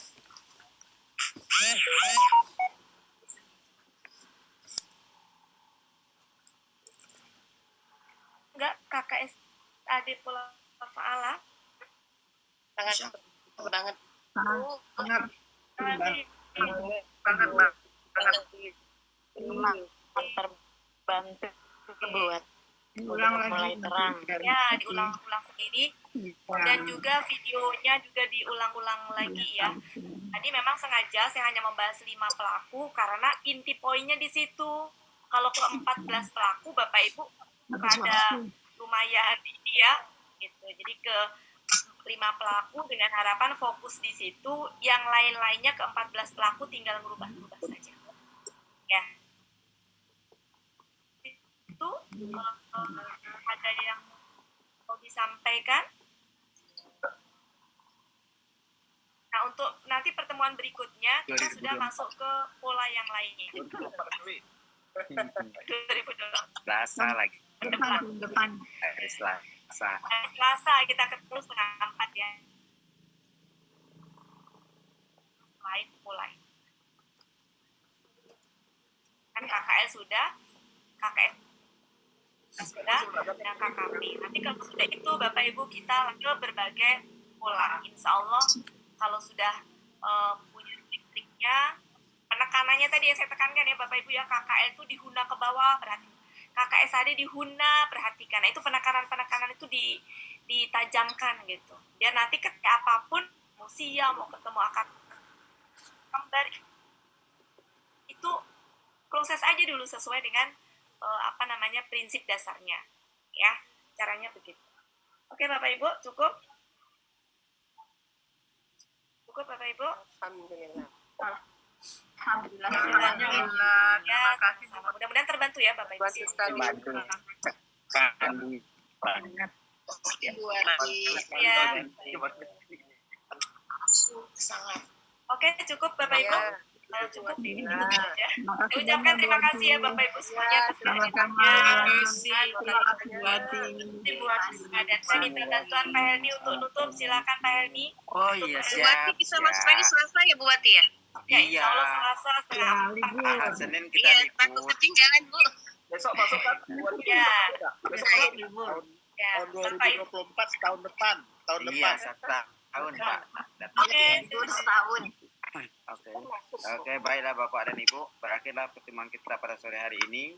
Enggak, KKSAD pola fa'ala. Sangat banget. Terbantu buat mulai terang. Ya, diulang-ulang sendiri. Dan juga videonya juga diulang-ulang lagi ya. Tadi memang sengaja saya hanya membahas 5 pelaku karena inti poinnya di situ. Kalau ke 14 pelaku Bapak Ibu pada lumayan ini ya gitu. Jadi ke 5 pelaku dengan harapan fokus di situ, yang lain-lainnya ke 14 pelaku tinggal merubah-rubah saja. Ya. Itu ada yang mau disampaikan? Nah, untuk nanti pertemuan berikutnya kita sudah masuk ke pola yang lainnya. 2020. Selasa lagi. Depan. Hari Selasa. Selasa kita ketemu 3:30 ya. Mulai. Kan KKL sudah, dan KKP. Nanti kalau sudah itu Bapak Ibu kita ke berbagai pola. Insya Allah kalau sudah punya trik-triknya, penekanannya tadi yang saya tekankan ya Bapak Ibu ya, KKL itu dihuna ke bawah, perhatikan. KKSAD dihuna, perhatikan. Nah, itu penekanan itu ditajamkan gitu. Biar nanti ketika apapun, mau siang, mau ketemu akad kembar, itu proses aja dulu sesuai dengan prinsip dasarnya. Ya, caranya begitu. Oke Bapak Ibu, cukup? Cukup Bapak Ibu? Alhamdulillah. Alhamdulillah. Ya, sama-sama. Mudah-mudahan terbantu ya Bapak Ibu. Bantu. Ya. Sangat. Oke, cukup Bapak Ibu. Kalau cukup ini cukup saja. Saya ucapkan terima kasih ya Bapak Ibu semuanya atas kehadirannya. Dan saya minta bantuan Pak Helmi untuk nutup. Silakan Pak Helmi. Oh iya, Bu Wati bisa masuk lagi Selasa ya Bu Wati ya? Ya, insya Allah Selasa setengah Ah, Senin kita Iya, takut libur. ketinggalan, Bu. Besok masuk kan? Ya. Besok Saya masuk. libur. Ya, Tahun Bapak Ibu. 2024 tahun depan. Tahun Iya, depan. setahun Pak. Oke, Libur setahun. Oke. Oke, baiklah Bapak dan Ibu. Berakhirlah pertemuan kita pada sore hari ini.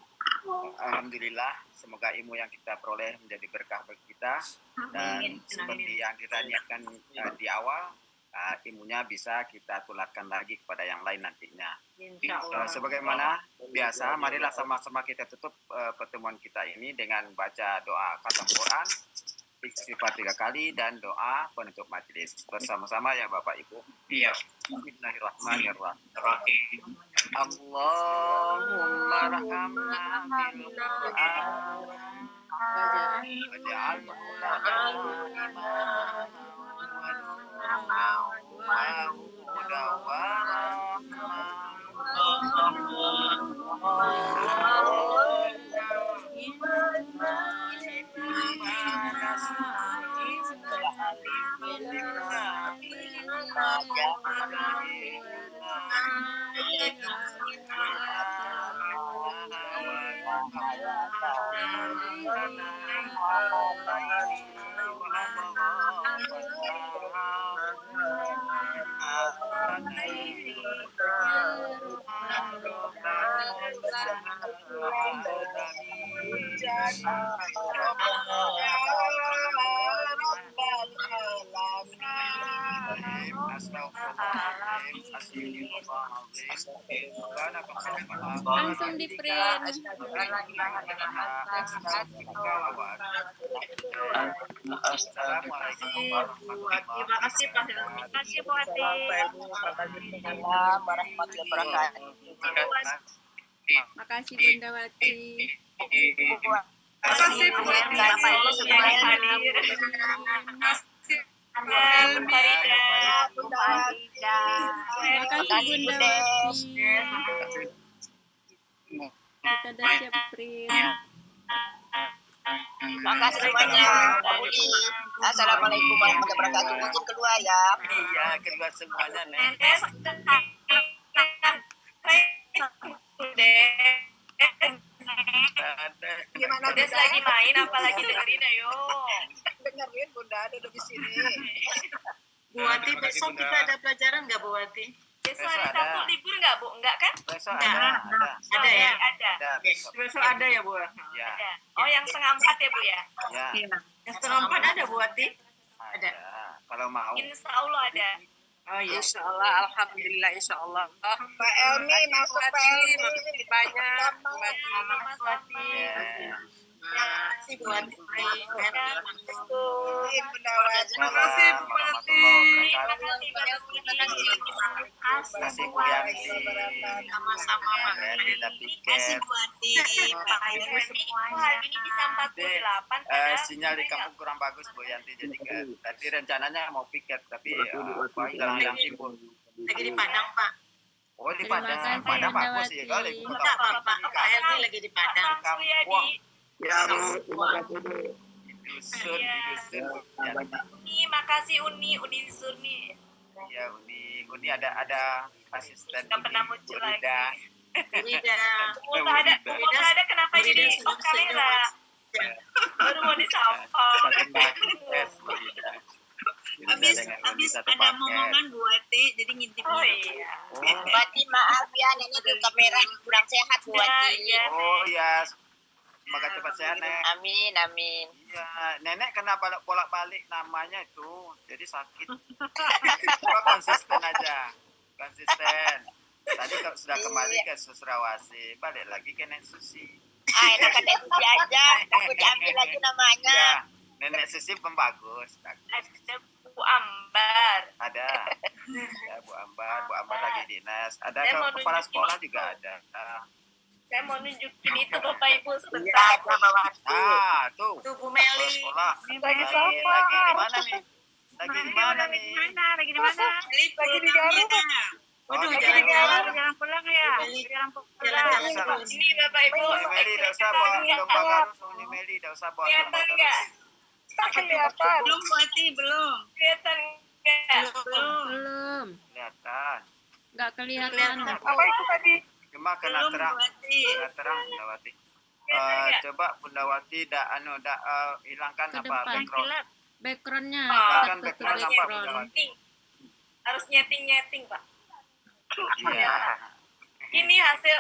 Alhamdulillah, semoga ilmu yang kita peroleh menjadi berkah bagi kita. Dan seperti yang kita niatkan di awal, ilmunya bisa kita tularkan lagi kepada yang lain nantinya. Sebagaimana biasa, marilah sama-sama kita tutup pertemuan kita ini dengan baca doa khatam Quran, istighfar 3 kali, dan doa penutup majelis. Bersama-sama ya Bapak Ibu. Iya. Bismillahirrahmanirrahim. Allahumma rahamna bil Qur'an. Waj'alna Langsung di print. Assalamualaikum warahmatullahi Terima kasih Pak. Terima kasih Bu Ati. Waalaikumsalam warahmatullahi wabarakatuh. Makasih Bunda Wati. Terima kasih Bu Ati. Bapak Ibu semuanya hadir. Farida. Makasih Bunda Wati. Kita udah siap print. Makasih semuanya. Assalamualaikum warahmatullahi wabarakatuh. Izin keluar ya. Iya, kedua semuanya, Nek. Gimana Des lagi main, apalagi dengerin ayo. dengerin Bunda duduk di sini. Bu Wati, besok kita ada pelajaran nggak Bu Wati? Besok Besok hari ada. Sabtu libur nggak Bu? Enggak kan? Besok Nah, ada. Ada ya? Ada. Ada besok. Besok ada ya Bu? Ya, Ada. Oh, yang 3:30 ya Bu ya? ya. Yang setengah 4 ada Bu Wati? Ada. Kalau mau. Insya Allah ada. Oh iya. Insya Allah, alhamdulillah, insya Allah. Pak Elmi, masuk Pak Elmi. Banyak. Mama Swati. Ya. Terima kasih Bu Wati. Bunda Wati. Terima kasih Bu Wati. Terima kasih Terima kasih Bu Yanti. Sama-sama Pak. Kita piket. Wati. Pak Elmi semuanya. Hari ini bisa 48 padahal Sinyal di kampung kurang bagus Bu Yanti. Jadi tadi rencananya mau piket tapi hilang sibuk. Lagi di Padang Pak. Oh di Terima Padang. kasih, Padang Bunda bagus ya. Kalau Wati. di Enggak apa-apa. Pak Elmi lagi di Padang. Pak Suyadi. Dusun, di dusun. Uni, makasih Uni Surni. Ya Uni ada asisten. Nggak pernah muncul lagi. Rida. Udah ada kenapa jadi off kamera? Baru mau disapa. Habis ada momongan Bu Wati, jadi ngintip. Oh iya. Wati maaf ya, nenek di kamera kurang sehat Bu Wati. Iya. Oh iya. Semoga cepat sehat, Nek. Amin, amin. Iya, Nenek kena bolak-balik namanya itu. Jadi sakit. Coba konsisten aja. Konsisten. Tadi sudah kembali ke Susrawasi, balik lagi ke Nenek Susi. Enak kan Susi aja, takut diambil lagi namanya. Ya, Nenek Susi pembagus. Bagus. Ada Bu Ambar. Ada. Ya, Bu Ambar lagi dinas. Ada Saya mau kepala nunjukin sekolah itu. juga ada. Saya mau nunjukin itu Bapak Ibu Iya, sebentar. ada Mbak Wati. Tuh. Tuh Bu Kepala Meli. sekolah. Lagi Lagi di mana nih? Lagi di mana nih? Lagi di mana? Lagi di Garut. Waduh, Lagi jangan di Garut. Jalan pulang ya. Jalan terus. Ini Bapak Ibu. Uni Meli, dah usah bawa domba garut. Uni Meli, dah usah bawa domba Kelihatan garut. nggak? Belum Wati, belum. Kelihatan nggak? Belum. Kelihatan. Nggak kelihatan. Apa itu tadi? Cuma kena Belum, terang. Buati. Kena terang Bunda Wati. Coba Bunda Wati hilangkan Ke apa depan. background. Backgroundnya Hilangkan tutup background apa Bunda background. Wati? Harus nyeting Pak. Iya. Ini hasil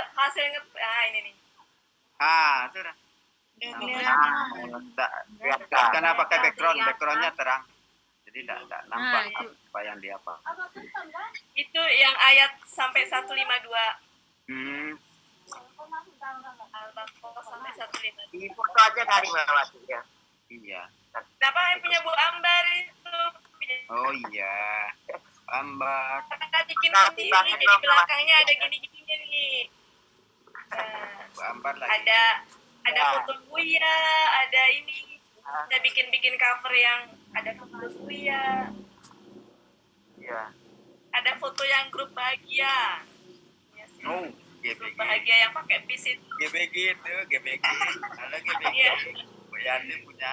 ini nih. Sudah. Nggak kelihatan. Karena pakai backgroundnya terang. Jadi tidak nampak itu. apa yang dia apa. Itu yang ayat sampai 152. Al-Baqarah sampai 152. Di foto aja kali Mbak ya. Iya. Kenapa yang punya Bu Ambar itu? Oh iya. Ambar. Kita bikin sendiri, jadi belakangnya ada gini-gini nih. Bu Ambar lagi. Ada foto Buya, ada ini. Kita bikin cover yang ada foto Buya. Iya. Ada foto yang grup bahagia. Yes, Oh, grup GBG. bahagia yang pakai bis itu. GBG itu, GBG. Ada GBG. Iya. Bu Yanti punya.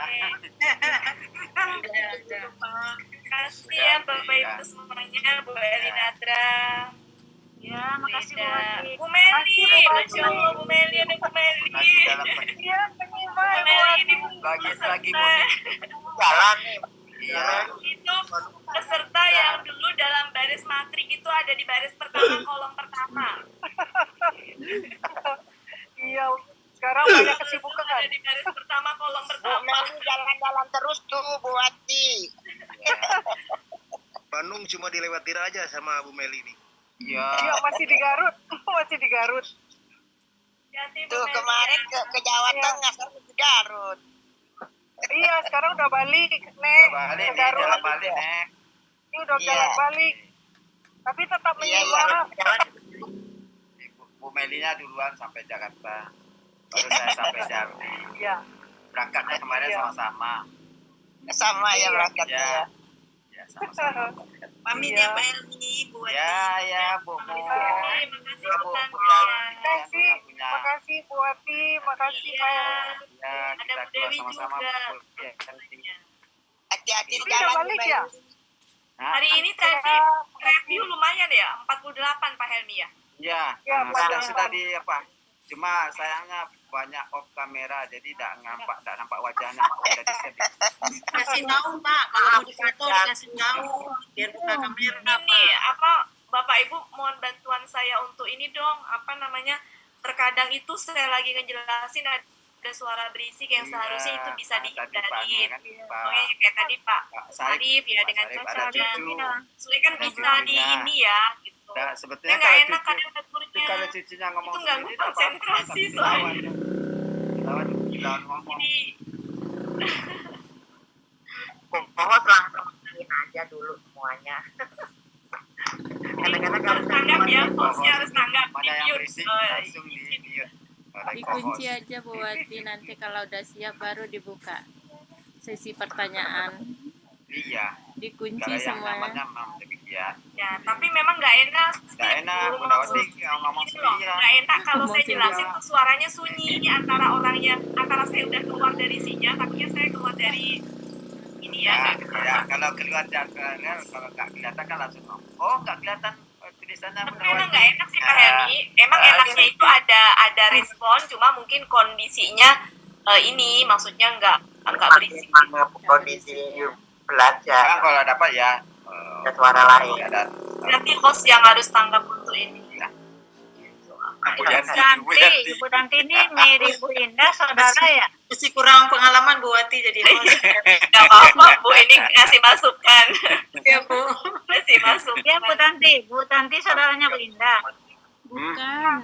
Kasih ya Bapak Ibu semuanya, Bu Elinadra. Ya, makasih Bu Wati. Bu Meli, Masya Allah Bu Meli, ada Bu Meli. Lagi dalam Iya, terima Bu Meli ini lagi peserta. jalan nih. Iya. Itu peserta yang dulu dalam baris matrik itu ada di baris pertama, kolom pertama. Iya, sekarang banyak kesibukan. Ada di baris pertama, kolom pertama. Jalan-jalan terus tuh Bu Wati. Bandung cuma dilewati aja sama Bu Meli nih. Iya. Iya, masih di Garut. Masih di Garut. Hati-hati, Bu Tuh Meli. kemarin ke Jawa Tengah, sekarang di Garut. Iya, sekarang udah balik, Nek. Balik Ke nih, Garut. jalan balik nih. Ini udah jalan balik. Tapi tetap menyimak. Bu Melinya duluan sampai Jakarta. Baru saya sampai Jambi. Iya. Berangkatnya kemarin Iya. sama-sama. Sama ya berangkatnya. Ya. Ya, sama-sama. Pamit Iya. ya Pak Elmi, Bu Wati. Ya, Bu. Makasih Ya, Bu Bu. Tanti. Makasih, Punya. makasih Bu Wati, makasih Iya. Pak. Ya, kita Ada Bu keluar Dewi sama-sama. juga. Bu. Ya, nanti. Hati-hati di Iya, jalan. Nah, balik ya? Hari ini tadi review lumayan ya, 48 Pak Helmi ya. Ya, Ya, sudah di apa? Cuma sayangnya banyak off kamera, jadi tidak nampak wajahnya. Jadi sedih. Kasih tahu Pak, kalau mau difoto dikasih tahu biar buka kamera Ini Pak. apa Bapak Ibu mohon bantuan saya untuk ini dong, apa namanya? Terkadang itu saya lagi ngejelasin ada suara berisik yang seharusnya itu bisa Tadi Pak, dihindarin. kan, Pak Pokoknya kayak tadi Pak Sarif, Sarif ya Pak dengan Sarif, ada cocoknya. cucu. Soalnya kan Ada bisa di cucunya. ini ya gitu. Nah, Saya sebetulnya nggak kalau enak kan cucu, dapurnya. kalau cucunya ngomong Itu ganggu sendiri, tak apa-apa, konsentrasi tapi soalnya. lawan ngomong. Jadi Pohon langsung aja dulu semuanya. Kadang-kadang harus tanggap ya, hostnya harus tanggap. Mana yang Di-mute. berisik Oh, langsung di mute. Oleh Dikunci co-host. aja Bu Wati, nanti kalau udah siap baru dibuka sesi pertanyaan. Iya. Dikunci Kalau yang semua. namanya memang demikian. Ya, tapi memang nggak enak sih. Nggak enak, Bu, Bunda Wati maksud- ngomong Gini loh, sendirian. nggak enak kalau saya Ngomong jelasin sendirian. tuh suaranya sunyi. Ini antara orangnya, antara saya udah keluar dari sinya, tapi saya keluar dari ini ya. Ya, nggak ya, kalau keluar jangan, kalau nggak kelihatan kan langsung ngomong. Oh, nggak kelihatan tulisannya Tapi Bunda emang Wati. nggak enak sih Pak Helmi. Emang enaknya itu ada respon, cuma mungkin kondisinya ini maksudnya nggak berisik. kondisi belajar. Sekarang kalau dapat ya Ada suara lain. ada Berarti host yang harus tanggap untuk ini. Bu Yanti. Ibu Tanti ini mirip Bu Indah, saudara ya? Mesti kurang pengalaman Bu Wati jadi host. Nggak apa-apa Bu, ini ngasih masukan. Ya Bu. Ngasih masukan. Ya Bu Tanti saudaranya Bu Indah. Bukan.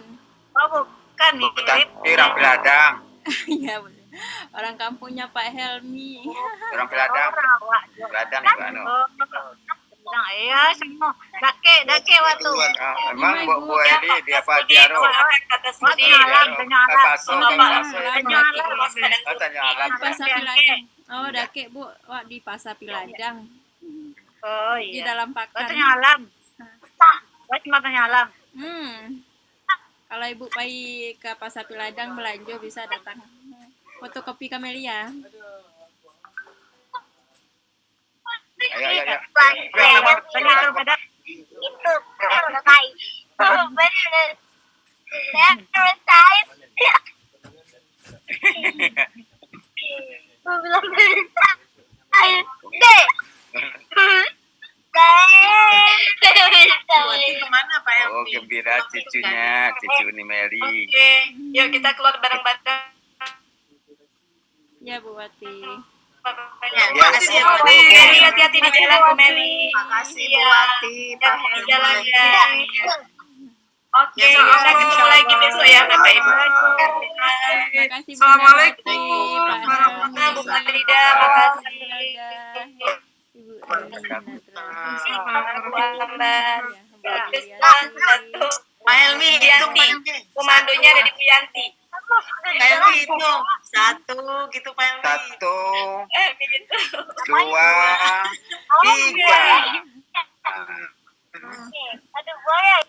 Oh bukan nih, Bu mirip. Yanti orang Beladang. Iya, Bu. Orang kampungnya Pak Helmi. Orang Beladang. Beladang juga anu. Iya, semua. Dake waktu. Emang Ibu, Bu Eli di apa Studi, Diaro? kata studi. Tanya alam. Baso, Bapak. Baso. Oh, tanya alam. Di Pasar Piladang. Oh, dake Bu. Wah, di Pasar Piladang. Oh Di iya. dalam pakan. Tanya alam. Cuma tanya alam. Kalau Ibu pergi ke Pasar Piladang belanja bisa datang. Fotokopi Kamelia. Ayo. Itu selesai. Benar. Saya selesai. Belum selesai. Dek. Buati kemana Pak Elmi? Oh, gembira cucunya, cucu ini Meli. Oke, yuk kita keluar bareng-bareng. Ya Bu Wati. Ya, Ya, makasih ya Bu Bu Meli. Meli, hati-hati di jalan Bu Meli. Makasih Bu Iya. Wati, Pak Hati-hati di jalan Helmi. ya. Oke, kita ketemu lagi besok ya Bapak Ibu. Makasih Bu Assalamualaikum Wati, Pak Sama Bu Helmi, Farida, makasih. Ibu Elina, Bu Ambar. ya, Bu Bismillah, Yati. satu. Pak Helmi hitung Pak Helmi. Komandonya ada di Bu Yanti. Pak Helmi hitung. 1 gitu Pak Helmi. 1, Begitu. 2, 3. Aduh, boleh.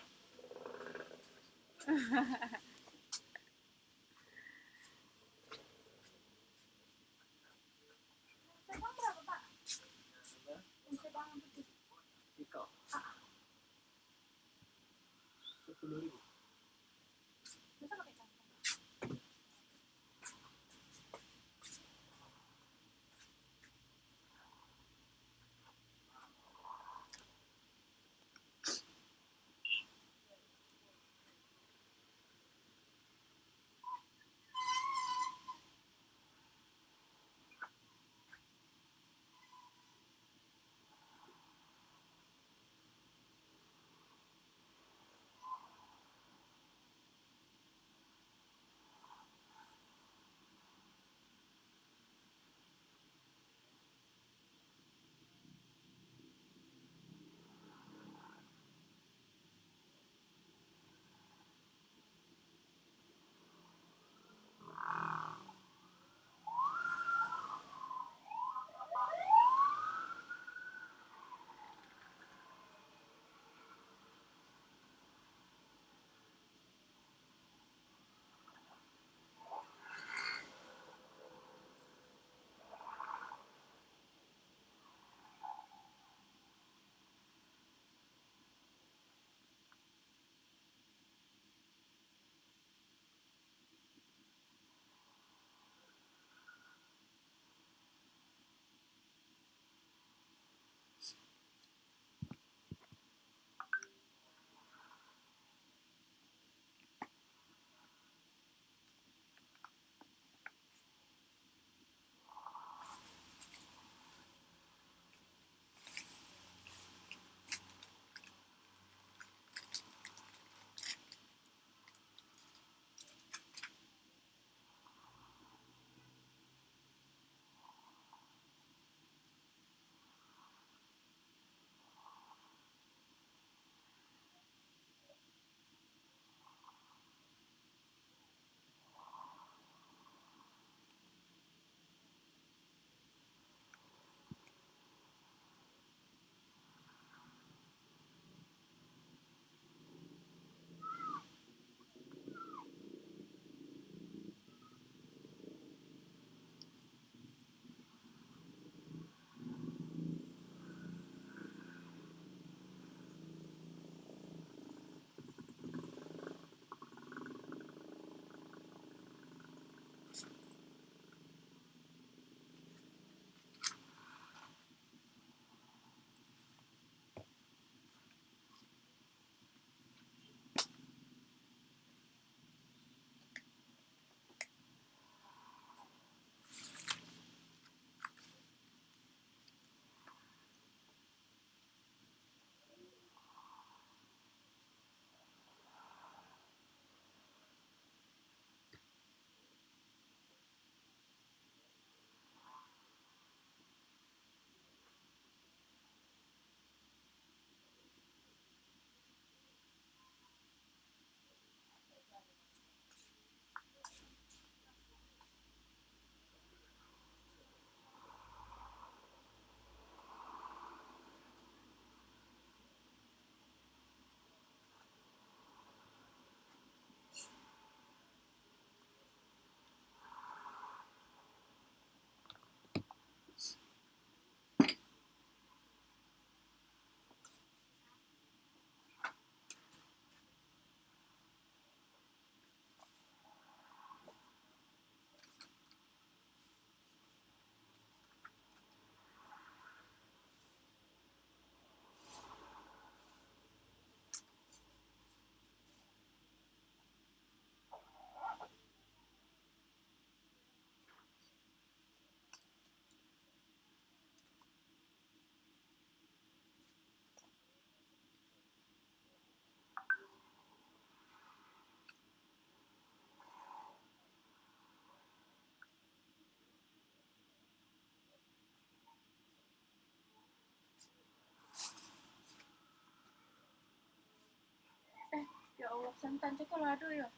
santan coklat ya.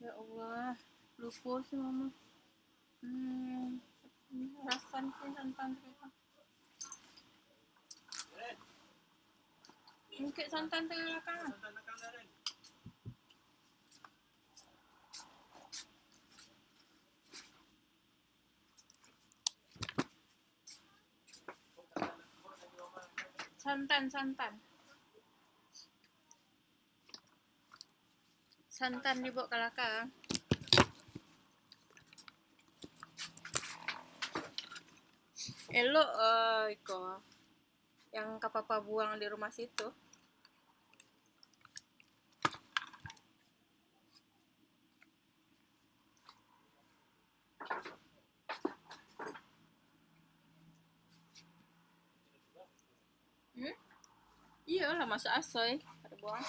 Ya Allah, lupa sih mama. Rasan sih santan coklat. Mungkin santan coklat kan. Santan. Santan dibawa ke belakang. Elok iko yang papa buang di rumah situ. Iya lah, masa asoy ada buang.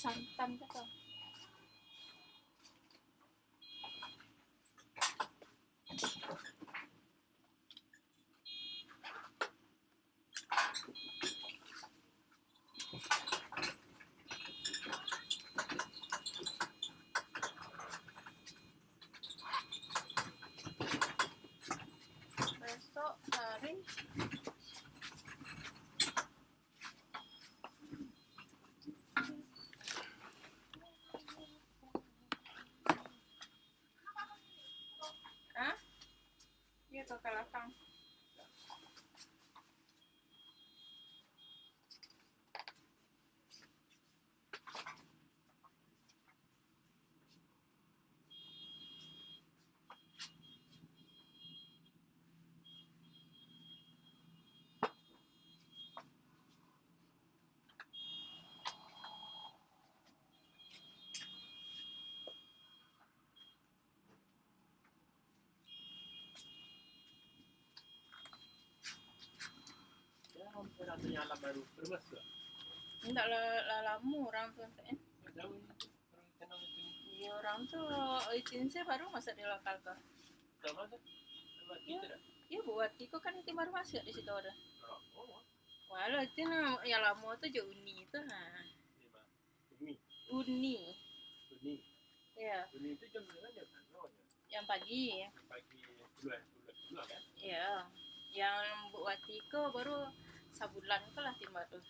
Santan gitu. Besok hari iya tuh ke belakang. Ada nyala baru bermasuk. Enggak lama orang tuh kan. Jauh ini orang kenal itu. Iya, orang tuh izin saya baru masuk di lokal kok. Sudah masuk? Buat kita dah. Iya, buat Tiko kan itu baru masuk di situ ada. Oh. Walau itu yang lama tuh jo Uni itu Uni. Ya, Uni itu jam berapa jam? yang pagi. Pagi dua kan? Iya. Yang buat Tiko baru sebulan ke lah tiba tuh.